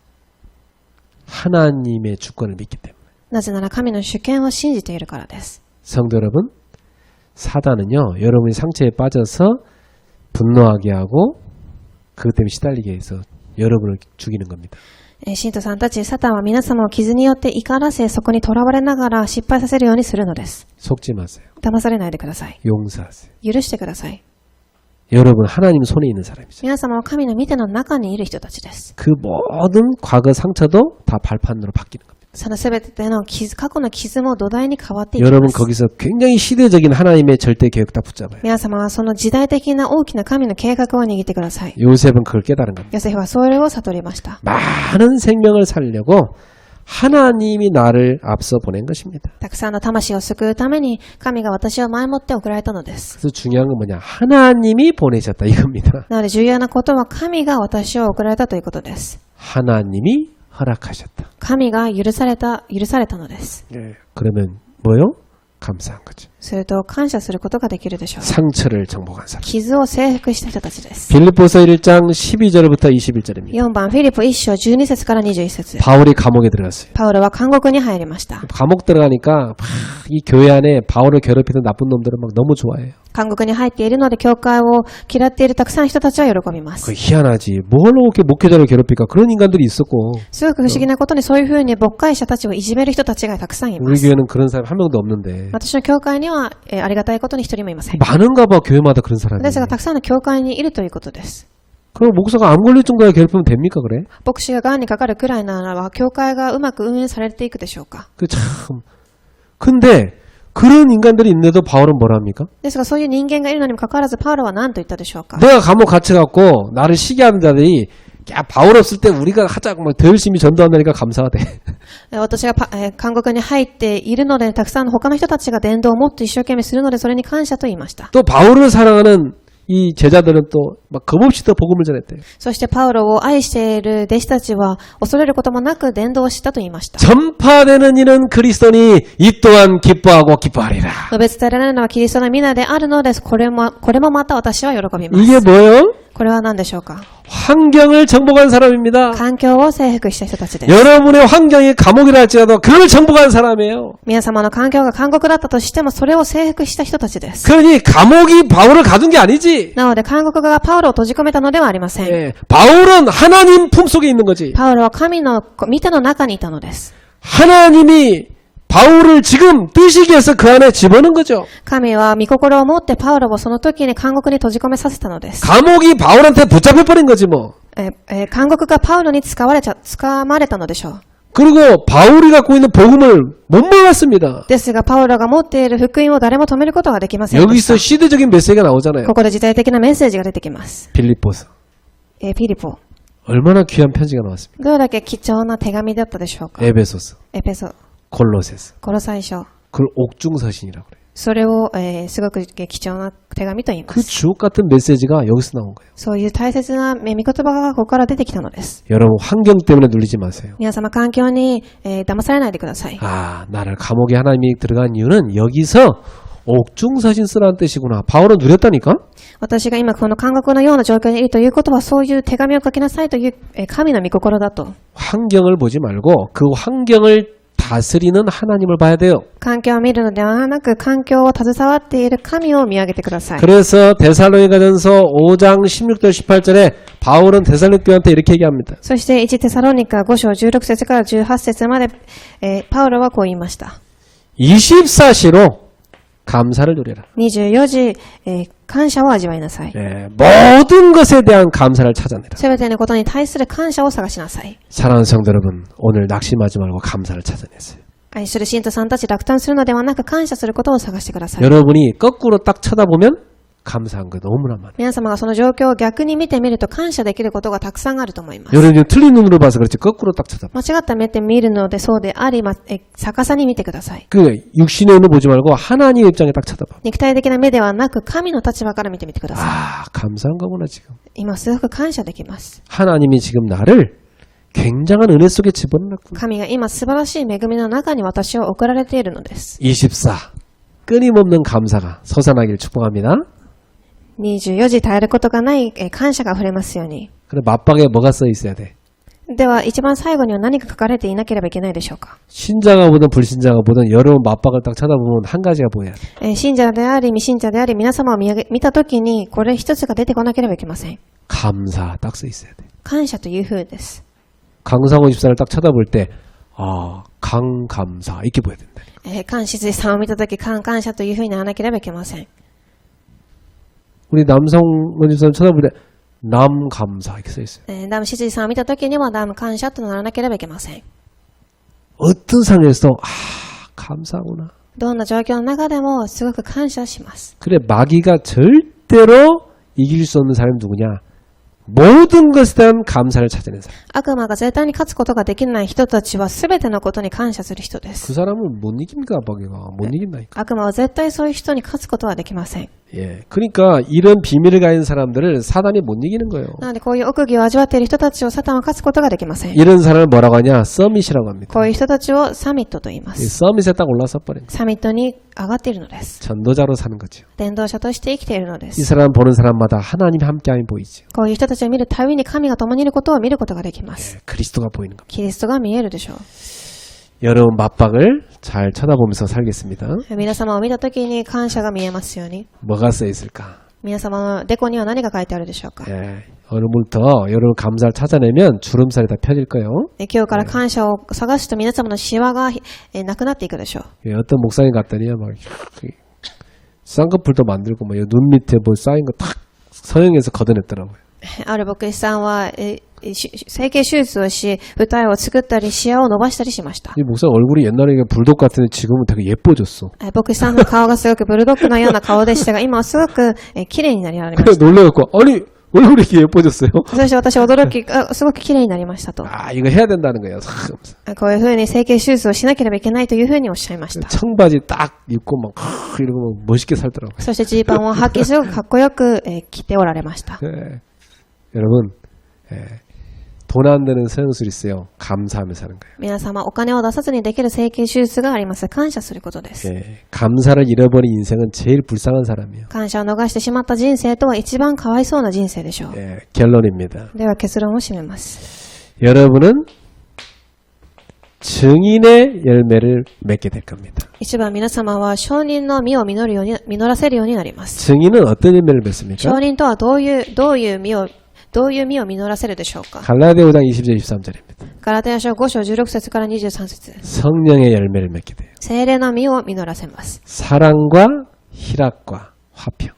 Speaker 1: 하나님의 주권을 믿기 때문에.
Speaker 2: なぜなら神の主権を信じているからです。
Speaker 1: 성도 여러분, 사단은요, 여러분이 상처에 빠져서 분노하게 하고 그것 때문에 시달리게 해서 여러분을 죽이는 겁니다.
Speaker 2: 信徒さんたち、サタンは皆様を傷によって怒らせ、そこに囚われながら失敗させるようにするのです。
Speaker 1: 속지 마세요.
Speaker 2: 騙されないでください。
Speaker 1: 용서하세요.
Speaker 2: 許してください。
Speaker 1: 여러분 하나님 손에 있는 사람이죠.
Speaker 2: 皆様は神の見ての中にいる人たちです。
Speaker 1: 그 모든 과거 상처도 다 발판으로 바뀌는 겁니다.
Speaker 2: そのすべての傷、過去の傷も土台に変わっていきま
Speaker 1: 여러분
Speaker 2: す。
Speaker 1: 거기서 굉장히 시대적인 하나님의 절대 계획 다 붙잡아요.
Speaker 2: 皆様はその時代的な大きな神の計画を握ってください。
Speaker 1: 요셉은 그걸 깨달은 겁니다.
Speaker 2: ヨセフはそれを悟りました。
Speaker 1: 많은 생명을 살려고 하나님이 나를 앞서 보낸 것입니다.
Speaker 2: たくさんの魂を救うために神が私を前もって送られたのです。
Speaker 1: 그래서 중요한 건 뭐냐? 하나님이 보내셨다 이겁니다.
Speaker 2: なので重要なことは神が私を送られたということです。
Speaker 1: 하나님이 허락하셨다.
Speaker 2: 神が許されたのです。
Speaker 1: 그러면 뭐요? 감사한 거죠.
Speaker 2: すると感謝することができるでしょう。
Speaker 1: 상처를 정복한 사람.
Speaker 2: 傷を征服した人たちです。
Speaker 1: 빌립보서 1장 12절부터 21절입니다.
Speaker 2: 4番フィリポ1章12節から21節
Speaker 1: 바울이 감옥에 들어갔어요.
Speaker 2: パウロは監獄に入りました。
Speaker 1: 감옥 들어가니까 막 이 교회 안에 바울을 괴롭히는 나쁜 놈들은 막 너무 좋아해요.
Speaker 2: 監獄に入っているので教会を嫌っているたくさんの人たちは喜びま
Speaker 1: 그
Speaker 2: す。
Speaker 1: 희한하지. 뭘로 이렇게 목회자를 괴롭힐까? 그런 인간들이 있었고
Speaker 2: すごく不思議なことにそういうふうに牧会者たちをいじめる人たちがたくさんいま
Speaker 1: 우리
Speaker 2: す。
Speaker 1: 교회는 그런 사람 한 명도 없는데
Speaker 2: 私の教会には、ありがたいことに一人もいません。
Speaker 1: 많은가 봐 교회마다 그런 사람이.
Speaker 2: ですがたくさんの教会にいるということです。
Speaker 1: 그럼 목사가 암 걸릴 정도에 괴롭히면 됩니까, 그래?
Speaker 2: 牧師が癌にかかるくらいならば、教会がうまく運営されていくでしょうか。
Speaker 1: 그 참. 근데 그런 인간들이 있는데도 바울은 뭐라 합니까?
Speaker 2: ですが、そういう人間がいるのにもかかわらず、パウロは何と言ったでしょうか。
Speaker 1: 내가 감옥 갇혀갖고 나를 시기 하는 자들이 야, 바울 없을 때 우리가 하자고 막 더 열심히 전도한다니까 감사하대.
Speaker 2: 私が韓国に入っているので、たくさんの他の人たちが伝道をもっと一生懸命するので、それに感謝と言いました。
Speaker 1: 또 바울을 사랑하는 이 제자들은 또 막 겁없이 더 복음을 전했대요.
Speaker 2: そしてパウロを愛している弟子たちは恐れることもなく伝道をしたと言いました。
Speaker 1: 전파되는 이는 그리스도니 이 또한 기뻐하고 기뻐하리라.
Speaker 2: 述べ伝えられるのはキリストの皆であるのです。これもまた私は喜びます。
Speaker 1: 이게 뭐예요?
Speaker 2: これは何でしょうか。
Speaker 1: 환경을 정복한 사람입니다.
Speaker 2: 環境を征服した人たちです。
Speaker 1: 여러분의 환경이 감옥이라 할지라도 그걸 정복한 사람이에요.
Speaker 2: 皆様の環境が監獄だったとしても、それを征服した人たちです。
Speaker 1: 그러니 감옥이 바울을 가둔 게 아니지.
Speaker 2: なので、監獄がパウロを閉じ込めたのではありません。
Speaker 1: 예, 바울은 하나님 품속에 있는 거지.
Speaker 2: パウロは神の御手の中にいたのです。
Speaker 1: 하나님이 바울을 지금 뜨시기 위해서 그 안에 집어넣은 거죠.
Speaker 2: 神は御心を持ってパウロをその時に監獄に閉じ込めさせたのです。
Speaker 1: 감옥이 바울한테 붙잡혀버린 거지 뭐.
Speaker 2: 監獄がパウロに掴まれたのでしょう。
Speaker 1: 그리고 바울이 갖고 있는 복음을 못 막았습니다.
Speaker 2: ですが、パウロが持っている福音を誰も止めることができませんでし
Speaker 1: 여기서
Speaker 2: た。
Speaker 1: 시대적인 메시지가 나오잖아요.
Speaker 2: ここで時代的なメッセージが出てきます。
Speaker 1: 빌립보서.
Speaker 2: ピリポ。
Speaker 1: 얼마나 귀한 편지가 나왔습니까?
Speaker 2: どれだけ貴重な手紙だったでしょうか。
Speaker 1: 에베소서,
Speaker 2: エペソ、
Speaker 1: 골로새서.
Speaker 2: コロサイ書。
Speaker 1: 그걸 옥중서신이라고 그래요.
Speaker 2: それを、すごく貴重な手紙と言いま
Speaker 1: 그
Speaker 2: す。
Speaker 1: 주옥 같은 메시지가 여기서 나온 거예요.
Speaker 2: そういう大切な御言葉がここから出てきたのです。
Speaker 1: 여러분 환경 때문에 눌리지 마세요.
Speaker 2: 皆様、環境に、騙されないでください。
Speaker 1: 아, 나를 감옥에 하나님이 들어간 이유는 여기서 옥중서신 쓰라는 뜻이구나. 바울은 누렸다니까?
Speaker 2: 私が今この監獄のような状況にいるということは、そういう手紙を書きなさいという神の御心だと。
Speaker 1: 환경을 보지 말고 그 환경을 다스리는 하나님을 봐야 돼요.
Speaker 2: 環境を見るのではなく、環境を携わっている神を見上げてください。
Speaker 1: 그래서 데살로니가전서 5장 16절 18절에 바울은 데살로니가 교회한테 이렇게 얘기합니다.
Speaker 2: そして1テサロニカ5章16節から18節まで、パウロはこう言いました。
Speaker 1: 24시로 감사를 누려라.
Speaker 2: 24時、感謝を味わいなさい。
Speaker 1: 예, 모든 것에 대한 감사를 찾아내라.
Speaker 2: すべてのことに対する感謝を探しなさい。
Speaker 1: 사랑하는 성도 여러분, 오늘 낙심하지 말고 감사를 찾아내세요.
Speaker 2: 愛する信徒さんたち、落胆するのではなく感謝することを探してください。
Speaker 1: 여러분이 거꾸로 딱 쳐다보면 감사한 거 너무나 많아요.
Speaker 2: 皆様がその状況を逆に見てみると感謝できることがたくさんあると思います。
Speaker 1: 여러분이 틀린 눈으로 봐서 그렇지 거꾸로 딱 쳐다봐.
Speaker 2: 間違った目で見るのでそうであり、逆さに見てください。
Speaker 1: 그 육신의 눈을 보지 말고 하나님의 입장에 딱 쳐다봐.
Speaker 2: 肉体的な目ではなく神の立場から見てみてください。
Speaker 1: 아, 감사한 거구나 지금.
Speaker 2: 今すごく感謝できます。
Speaker 1: 하나님이 지금 나를 굉장한 은혜 속에 집어넣었구나.
Speaker 2: 神が今素晴らしい恵みの中に私を送られているのです。
Speaker 1: 24. 끊임없는 감사가 솟아나길 축복합니다.
Speaker 2: 24時耐えることがない感謝が溢れますように。
Speaker 1: 그래 맞박에 뭐가 써 있어야 돼?
Speaker 2: では一番最後には何か書かれていなければいけないでしょうか。
Speaker 1: 신자가 보든 불신자가 보든 여러분 맞박을 딱 쳐다보면 한 가지가 보여야 돼.
Speaker 2: 信者であり未信者であり皆様を見たときにこれ一つが出てこなければいけません。
Speaker 1: 감사 딱 써 있어야 돼.
Speaker 2: 感謝という風です。
Speaker 1: 강상호 집사를 딱 쳐다볼 때 아, 강감사 이렇게 보여야 된다.
Speaker 2: 関静さんを見たとき感謝という風にならなければいけません。
Speaker 1: 우리 남성원 집사를 쳐다볼 때 남감사 이렇게 써 있어요.
Speaker 2: ダム静さんを見たときにはダム感謝とならなければいけません。
Speaker 1: 어떤 상황에서도 아, 감사하구나.
Speaker 2: どんな状況の中でもすごく感謝します。
Speaker 1: 그래 마귀가 절대로 이길 수 없는 사람이 누구냐? 모든 것에 대한 감사를 찾아낸 사람.
Speaker 2: 悪魔が絶対に勝つことができない人たちは全てのことに感謝する人で
Speaker 1: 그
Speaker 2: す。
Speaker 1: 사람은 못 이깁니까? 마귀가 못 이긴다니까.
Speaker 2: 悪魔は絶対そういう人に勝つことはできません。
Speaker 1: 예, 그러니까 이런 비밀을 가진 사람들을 사단이 못 이기는 거예요.
Speaker 2: なのでこういう奥義を味わっている人たちをサタンは勝つことができません。
Speaker 1: 이런 사람을 뭐라고 하냐? 서밋이라고 합니다.
Speaker 2: こういう人たちをサミットと言いま
Speaker 1: 이
Speaker 2: す。
Speaker 1: 서밋에 딱 올라서 버린 거예요.
Speaker 2: サミットに上がっているのです。
Speaker 1: 전도자로 사는 거죠.
Speaker 2: 伝道者として生きているので
Speaker 1: 이
Speaker 2: す。
Speaker 1: 사람 보는 사람마다 하나님이 함께함이 보이죠.
Speaker 2: こういう人たちを見るたびに神が共にいることを見ることができます。
Speaker 1: 예, 그리스도가 보이는 겁니다.
Speaker 2: キリストが見えるでしょう。
Speaker 1: 여러분 맞박을 잘 쳐다보면서 살겠습니다.
Speaker 2: 皆様を見たときに感謝が見えますように。
Speaker 1: 뭐가 써 있을까?
Speaker 2: 皆様のデコには何が書いてあるでしょうか。
Speaker 1: 예, 오늘부터 여러분 감사를 찾아내면 주름살이 다 펴질 거예요.
Speaker 2: 今日から感謝を探すと皆様のシワがなくなっていくでしょう。
Speaker 1: 예, 어떤 목사님 갔더니 막 쌍꺼풀도 만들고 뭐 눈 밑에 뭐 쌓인 거 탁 서형에서 걷어냈더라고요.
Speaker 2: ある牧師さんは、整形手術をし、二重を作ったり、視野を伸ばしたりしました。
Speaker 1: 이 목사 얼굴이 옛날에 불독 같은데 지금은 되게 예뻐졌어.
Speaker 2: 牧師さんの顔がすごくブルドッグのような顔でしたが、今はすごく綺麗になりまし
Speaker 1: 그래 놀래갖고 아니 얼굴이 이렇게 예뻐졌어요?
Speaker 2: た。そして私は驚き、すごく綺麗になりましたと。
Speaker 1: 아 이거 해야 된다는 거예요.
Speaker 2: こういうふうに整形手術をしなければいけないというふうにおっしゃいました。
Speaker 1: 청바지 딱 입고 막 이러고 막 멋있게 살더라고요.
Speaker 2: そしてジーパンを履き、すごくかっこよく着ておられました。
Speaker 1: 네. 여러분 돈 안 드는 성형술이 있어요. 감사하며 사는 거예요.
Speaker 2: 皆様、お金を出さずにできる整形手術があります。感謝することです。
Speaker 1: 감사를 잃어버린 인생은 제일 불쌍한 사람이에요.
Speaker 2: 感謝を逃してしまった人生とは一番かわいそうな人生でしょう。
Speaker 1: 결론입니다.
Speaker 2: では結論を締めます。
Speaker 1: 여러분은 증인의 열매를 맺게 될 겁니다.
Speaker 2: 一番皆様は証人の実を実らせるようになります。
Speaker 1: 증인은 어떤 열매를 맺습니까?
Speaker 2: 証人とはどういう実を実らせるでしょうか。
Speaker 1: 갈라디아 5장 20절 23절입니다.
Speaker 2: ガラテヤ書5章16節から23節。
Speaker 1: 성령의 열매를 맺게 돼요.
Speaker 2: 聖霊の実を実らせます。
Speaker 1: 사랑과 희락과 화평.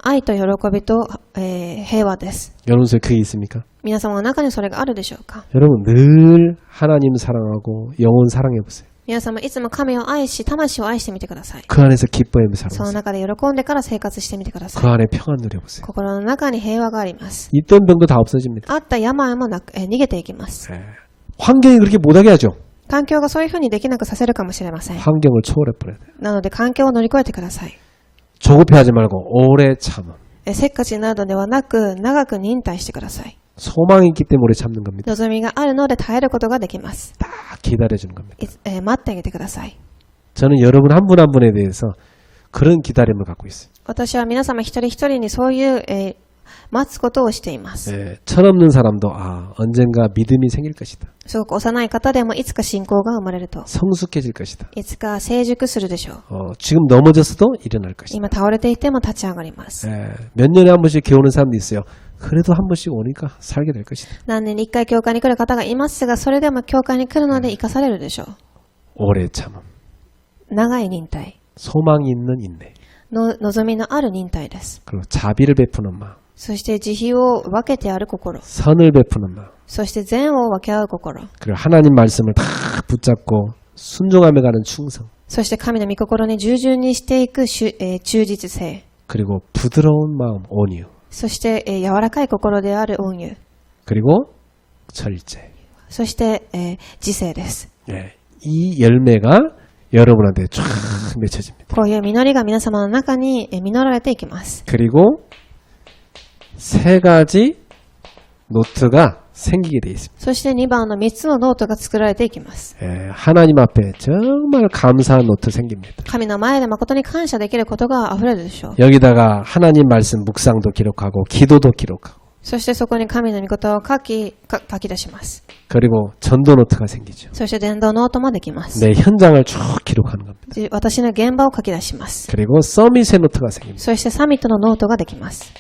Speaker 2: 愛と喜びと、平和です。
Speaker 1: 여러분 속에 그게 있습니까?
Speaker 2: 皆様の中にそれがあるでしょうか。
Speaker 1: 여러분 늘 하나님 사랑하고 영혼 사랑해 보세요.
Speaker 2: 皆様いつも神を愛し、魂を愛してみてください。
Speaker 1: 그 안에서 기뻐하며
Speaker 2: その
Speaker 1: 살아보세요.
Speaker 2: 中で喜んでから生活してみてくださ
Speaker 1: 그
Speaker 2: い。
Speaker 1: 안에 평안 누려보세요.
Speaker 2: 心の中に平和があります。
Speaker 1: 있던 병도 다 없어집니다.
Speaker 2: あった病もなく、逃げていきます。
Speaker 1: 환경이 그렇게 못하게 하죠.
Speaker 2: 環境がそういうふうにできなくさせるかもしれません。
Speaker 1: 환경을 초월해 버려야 돼요.
Speaker 2: なので環境を乗り越えてください。
Speaker 1: 조급해하지 말고 오래 참음.
Speaker 2: せっかちなどではなく、長く忍耐してください。
Speaker 1: 소망이 있기 때문에 오래 참는 겁니다.
Speaker 2: 望みがあるので耐えることができます。
Speaker 1: 딱 기다려주는 겁니다.
Speaker 2: 待ってあげてください。
Speaker 1: 저는 여러분 한 분 한 분에 대해서 그런 기다림을 갖고 있어요.
Speaker 2: 私は皆様一人一人にそういう、待つことをしています。
Speaker 1: 철없는 사람도 언젠가 믿음이 생길 것이다.
Speaker 2: すごく幼い方でもいつか信仰が生まれると。
Speaker 1: 성숙해질 것이다.
Speaker 2: いつか成熟するでしょう。
Speaker 1: 지금 넘어졌어도 일어날 것이다.
Speaker 2: 今倒れていても立ち上がります。
Speaker 1: 몇 년에 한 번씩 교오는 사람도 있어요. 그래도 한 번씩 오니까 살게 될 것이다.
Speaker 2: 何年に一回教会に来る方がいますが、それでも教会に来るので生かされるでしょ
Speaker 1: 오래 참음.
Speaker 2: う。長い忍耐。
Speaker 1: 소망이 있는 인내.
Speaker 2: 望みのある忍耐です。
Speaker 1: 그리고 자비를 베푸는 마음.
Speaker 2: そして慈悲を分けてある心。
Speaker 1: 선을 베푸는 마음.
Speaker 2: そして善を分け合う心。
Speaker 1: 그리고 하나님 말씀을 다 붙잡고 순종하며 가는 충성.
Speaker 2: そして神の御心に従順にしていく忠実性。
Speaker 1: 그리고 부드러운 마음 온유.
Speaker 2: そして、柔らかい心である温柔。
Speaker 1: 그리고 절제.
Speaker 2: そして、自制です。
Speaker 1: 이 열매가 여러분한테 쫙 맺혀집니다.
Speaker 2: こういう実りが皆様の中に実られていきます。
Speaker 1: 그리고 세 가지 노트가 생기게 되어 있습니다.
Speaker 2: そして2番の3つのノートが作られていきます。
Speaker 1: 하나님 앞에 정말 감사한 노트 생깁니다.
Speaker 2: 神の前で誠に感謝できることが溢れるでしょう。
Speaker 1: 여기다가 하나님 말씀 묵상도 기록하고 기도도 기록하고
Speaker 2: そしてそこに神の御事を書き出します。
Speaker 1: 그리고 전도 노트가 생기죠.
Speaker 2: そして伝道ノートもできます。
Speaker 1: 내 현장을 쭉 기록하는 겁니다.
Speaker 2: 私の現場を書き出します。
Speaker 1: 그리고 서밋의 노트가 생깁니다.
Speaker 2: そしてサミットのノートができます。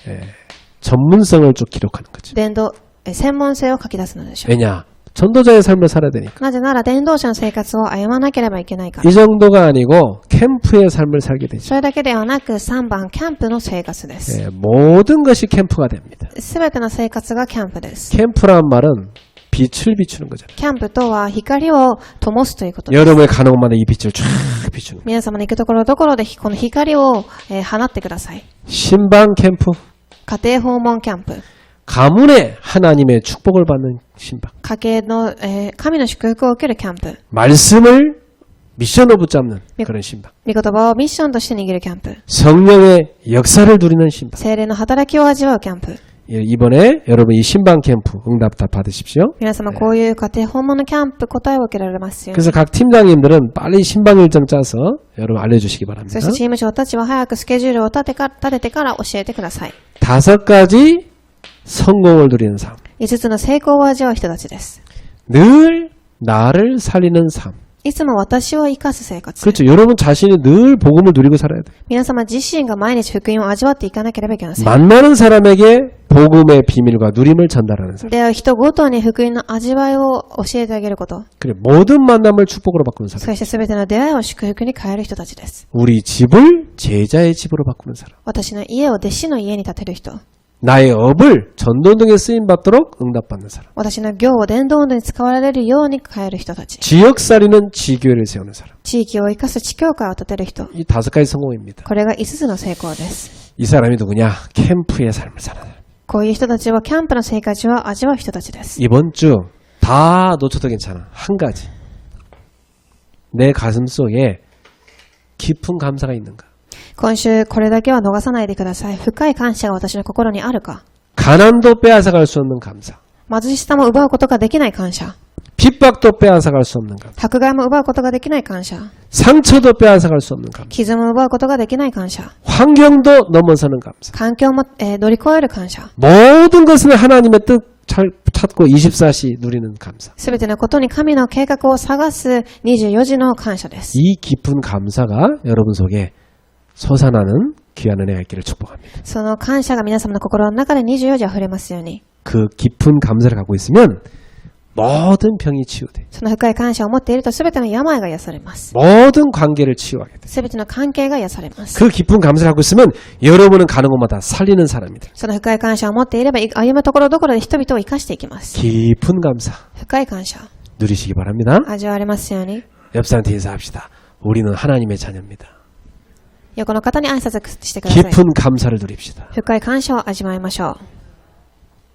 Speaker 1: 전문성을 쭉 기록하는 거죠.
Speaker 2: 伝道、専門性を書き出すのでしょう。
Speaker 1: 왜냐? 전도자의 삶을 살아야 되니까.
Speaker 2: なぜなら伝道者の生活を歩まなければいけないから。
Speaker 1: 이 정도가 아니고 캠프의 삶을 살게 되죠.
Speaker 2: それだけではなく3番キャンプの生活です。
Speaker 1: 모든 것이 캠프가 됩니다.
Speaker 2: すべての生活がキャンプです。
Speaker 1: 캠프란 말은 빛을 비추는 거잖아요.
Speaker 2: キャンプとは光を灯すということです。
Speaker 1: 여러분의 가는 곳마다 이 빛을 쫙 비추는 거예요.
Speaker 2: 皆様の行くところどころでこの光を、放ってください。
Speaker 1: 신방 캠프.
Speaker 2: 家庭訪問キャンプ。
Speaker 1: 가문에 하나님의 축복을 받는 신방.
Speaker 2: 家計の、神の祝福を受けるキャンプ。
Speaker 1: 말씀을 미션으로 붙잡는 그런 신방.
Speaker 2: 御言葉をミッションとして握るキャンプ。
Speaker 1: 성령의 역사를 누리는 신방.
Speaker 2: 聖霊の働きを味わうキャンプ。
Speaker 1: 이번에 여러분 이 신방 캠프 응답답 받으십시오.
Speaker 2: 皆様こういう家庭訪問のキャンプ答えを受けられますように。
Speaker 1: 그래서 각 팀장님들은 빨리 신방 일정 짜서 여러분 알려주시기
Speaker 2: そ
Speaker 1: 바랍니다.
Speaker 2: してチーム長たちは早くスケジュールを立ててから教えてください。
Speaker 1: 5가지 성공을 누리는 삶.
Speaker 2: 5つの成功を味わう人たちです。
Speaker 1: 늘 나를 살리는 삶.
Speaker 2: いつも私を生かす生活。
Speaker 1: 그렇죠. 여러분 자신이 늘 복음을 누리고 살아야 돼요.
Speaker 2: 皆様自身が毎日福音を味わっていかなければいけません。
Speaker 1: 만나는 사람에게 복음의 비밀과 누림을 전달하는 삶.
Speaker 2: では人ごとに福音の味わいを教えてあげること。
Speaker 1: 그래 모든 만남을 축복으로 바꾸는
Speaker 2: そ
Speaker 1: 사람.
Speaker 2: して全ての出会いを祝福に変える人たちです。
Speaker 1: 우리 집을 제자의 집으로 바꾸는 사람.
Speaker 2: 私の家を弟子の家に建てる人。
Speaker 1: 나의 업을 전도운동에 쓰임받도록 응답받는 사람.
Speaker 2: 私の業を伝道運動に使われるように変える人たち。
Speaker 1: 지역살이는 지교회를 세우는 사람.
Speaker 2: 地域を生かす地教会を立てる人。
Speaker 1: 이 5가지 성공입니다.
Speaker 2: これが5つの成功です。
Speaker 1: 이 사람이 누구냐? 캠프의 삶을 사는 사람.
Speaker 2: こういう人たちはキャンプの生活を味わう人たちです。
Speaker 1: 이번 주 다 놓쳐도 괜찮아. 한 가지. 내 가슴 속에 깊은 감사가 있는가?
Speaker 2: 今週これだけは逃さないでください。深い感謝が私の心にあるか。
Speaker 1: 가난도 빼앗아갈 수 없는 감사.
Speaker 2: 貧しさも奪うことができない感謝。
Speaker 1: 핍박도 빼앗아갈 수 없는 감사.
Speaker 2: 迫害も奪うことができない感謝。
Speaker 1: 상처도 빼앗아갈 수 없는 감사.
Speaker 2: 傷も奪うことができない感謝。
Speaker 1: 환경도 넘어서는 감사.
Speaker 2: 環境も、乗り越える感謝。
Speaker 1: 모든 것은 하나님의 뜻 잘 찾고 24시 누리는 감사.
Speaker 2: すべてのことに神の計画を探す24時の感謝です。
Speaker 1: 이 깊은 감사가 여러분 속에 솟아나는 귀한 은혜가 있기를 축복합니다.
Speaker 2: その感謝が皆様の心の中で24時溢れますように。
Speaker 1: 그 깊은 감사를 갖고 있으면 모든 병이 치유돼.
Speaker 2: その深い感謝を持っているとすべての病が癒されます。
Speaker 1: 모든 관계를 치유하게 돼.
Speaker 2: すべての関係が癒されます。
Speaker 1: 그 깊은 감사를 갖고 있으면 여러분은 가는 곳마다 살리는 사람이 돼.
Speaker 2: その深い感謝を持っていれば歩むところどころで人々を生かしていきます。
Speaker 1: 깊은 감사
Speaker 2: 深い感謝
Speaker 1: 누리시기 바랍니다.
Speaker 2: 味わわれますように。
Speaker 1: 옆 사람한테 인사합시다. 우리는 하나님의 자녀입니다.
Speaker 2: 横の方に挨拶してください。
Speaker 1: 깊은 감사를 누립시다.
Speaker 2: 深い感謝を味わいましょ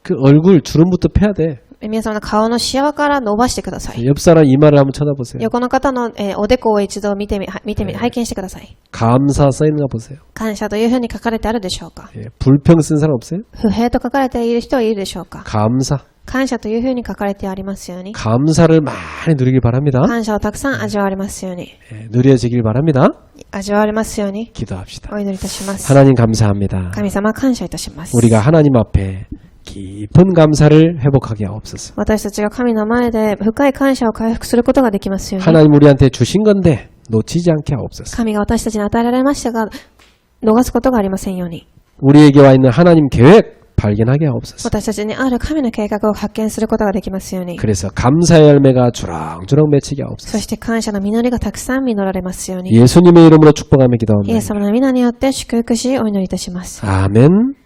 Speaker 1: 그 얼굴 주름부터 패야 돼.
Speaker 2: う。皆様の顔のシワから伸ばしてください。
Speaker 1: 옆 사람 이마를 한번 쳐다보세요.
Speaker 2: 横の方の、おでこを一度見て拝見してください。
Speaker 1: 감사 써 있는 거 보세요.
Speaker 2: 感謝というふうに書かれてあるでしょうか。
Speaker 1: 예, 불평 쓴 사람 없어요?
Speaker 2: 不平と書かれている人はいるでしょうか。
Speaker 1: 감사.
Speaker 2: 感謝というふうに書かれてありますように。
Speaker 1: 감사를 많이 누리길 바랍니다.
Speaker 2: 感謝をたくさん味わわれますように。
Speaker 1: 예, 누려지길 바랍니다.
Speaker 2: 味わわれますように。
Speaker 1: 기도합시다.
Speaker 2: お祈りいたします。
Speaker 1: 하나님 감사합니다.
Speaker 2: 神様感謝いたします。
Speaker 1: 우리가 하나님 앞에 깊은 감사를 회복하게 하옵소서.
Speaker 2: 私たちが神の前で深い感謝を回復することができますように。
Speaker 1: 하나님 우리한테 주신 건데 놓치지 않게 하옵소서.
Speaker 2: 神が私たちに与えられましたが、逃すことがありませんように。
Speaker 1: 우리에게 와 있는 하나님 계획 발견하게 하옵소서.
Speaker 2: 私たちにある神の計画を発見することができますように。
Speaker 1: 그래서 감사의 열매가 주렁주렁 맺히게 하옵소서.
Speaker 2: そして感謝の実りがたくさん実られますように。
Speaker 1: 예수님의 이름으로 축복하며
Speaker 2: イエ
Speaker 1: 기도합니다.
Speaker 2: ス様の皆によって祝福しお祈りいたします。
Speaker 1: 아멘.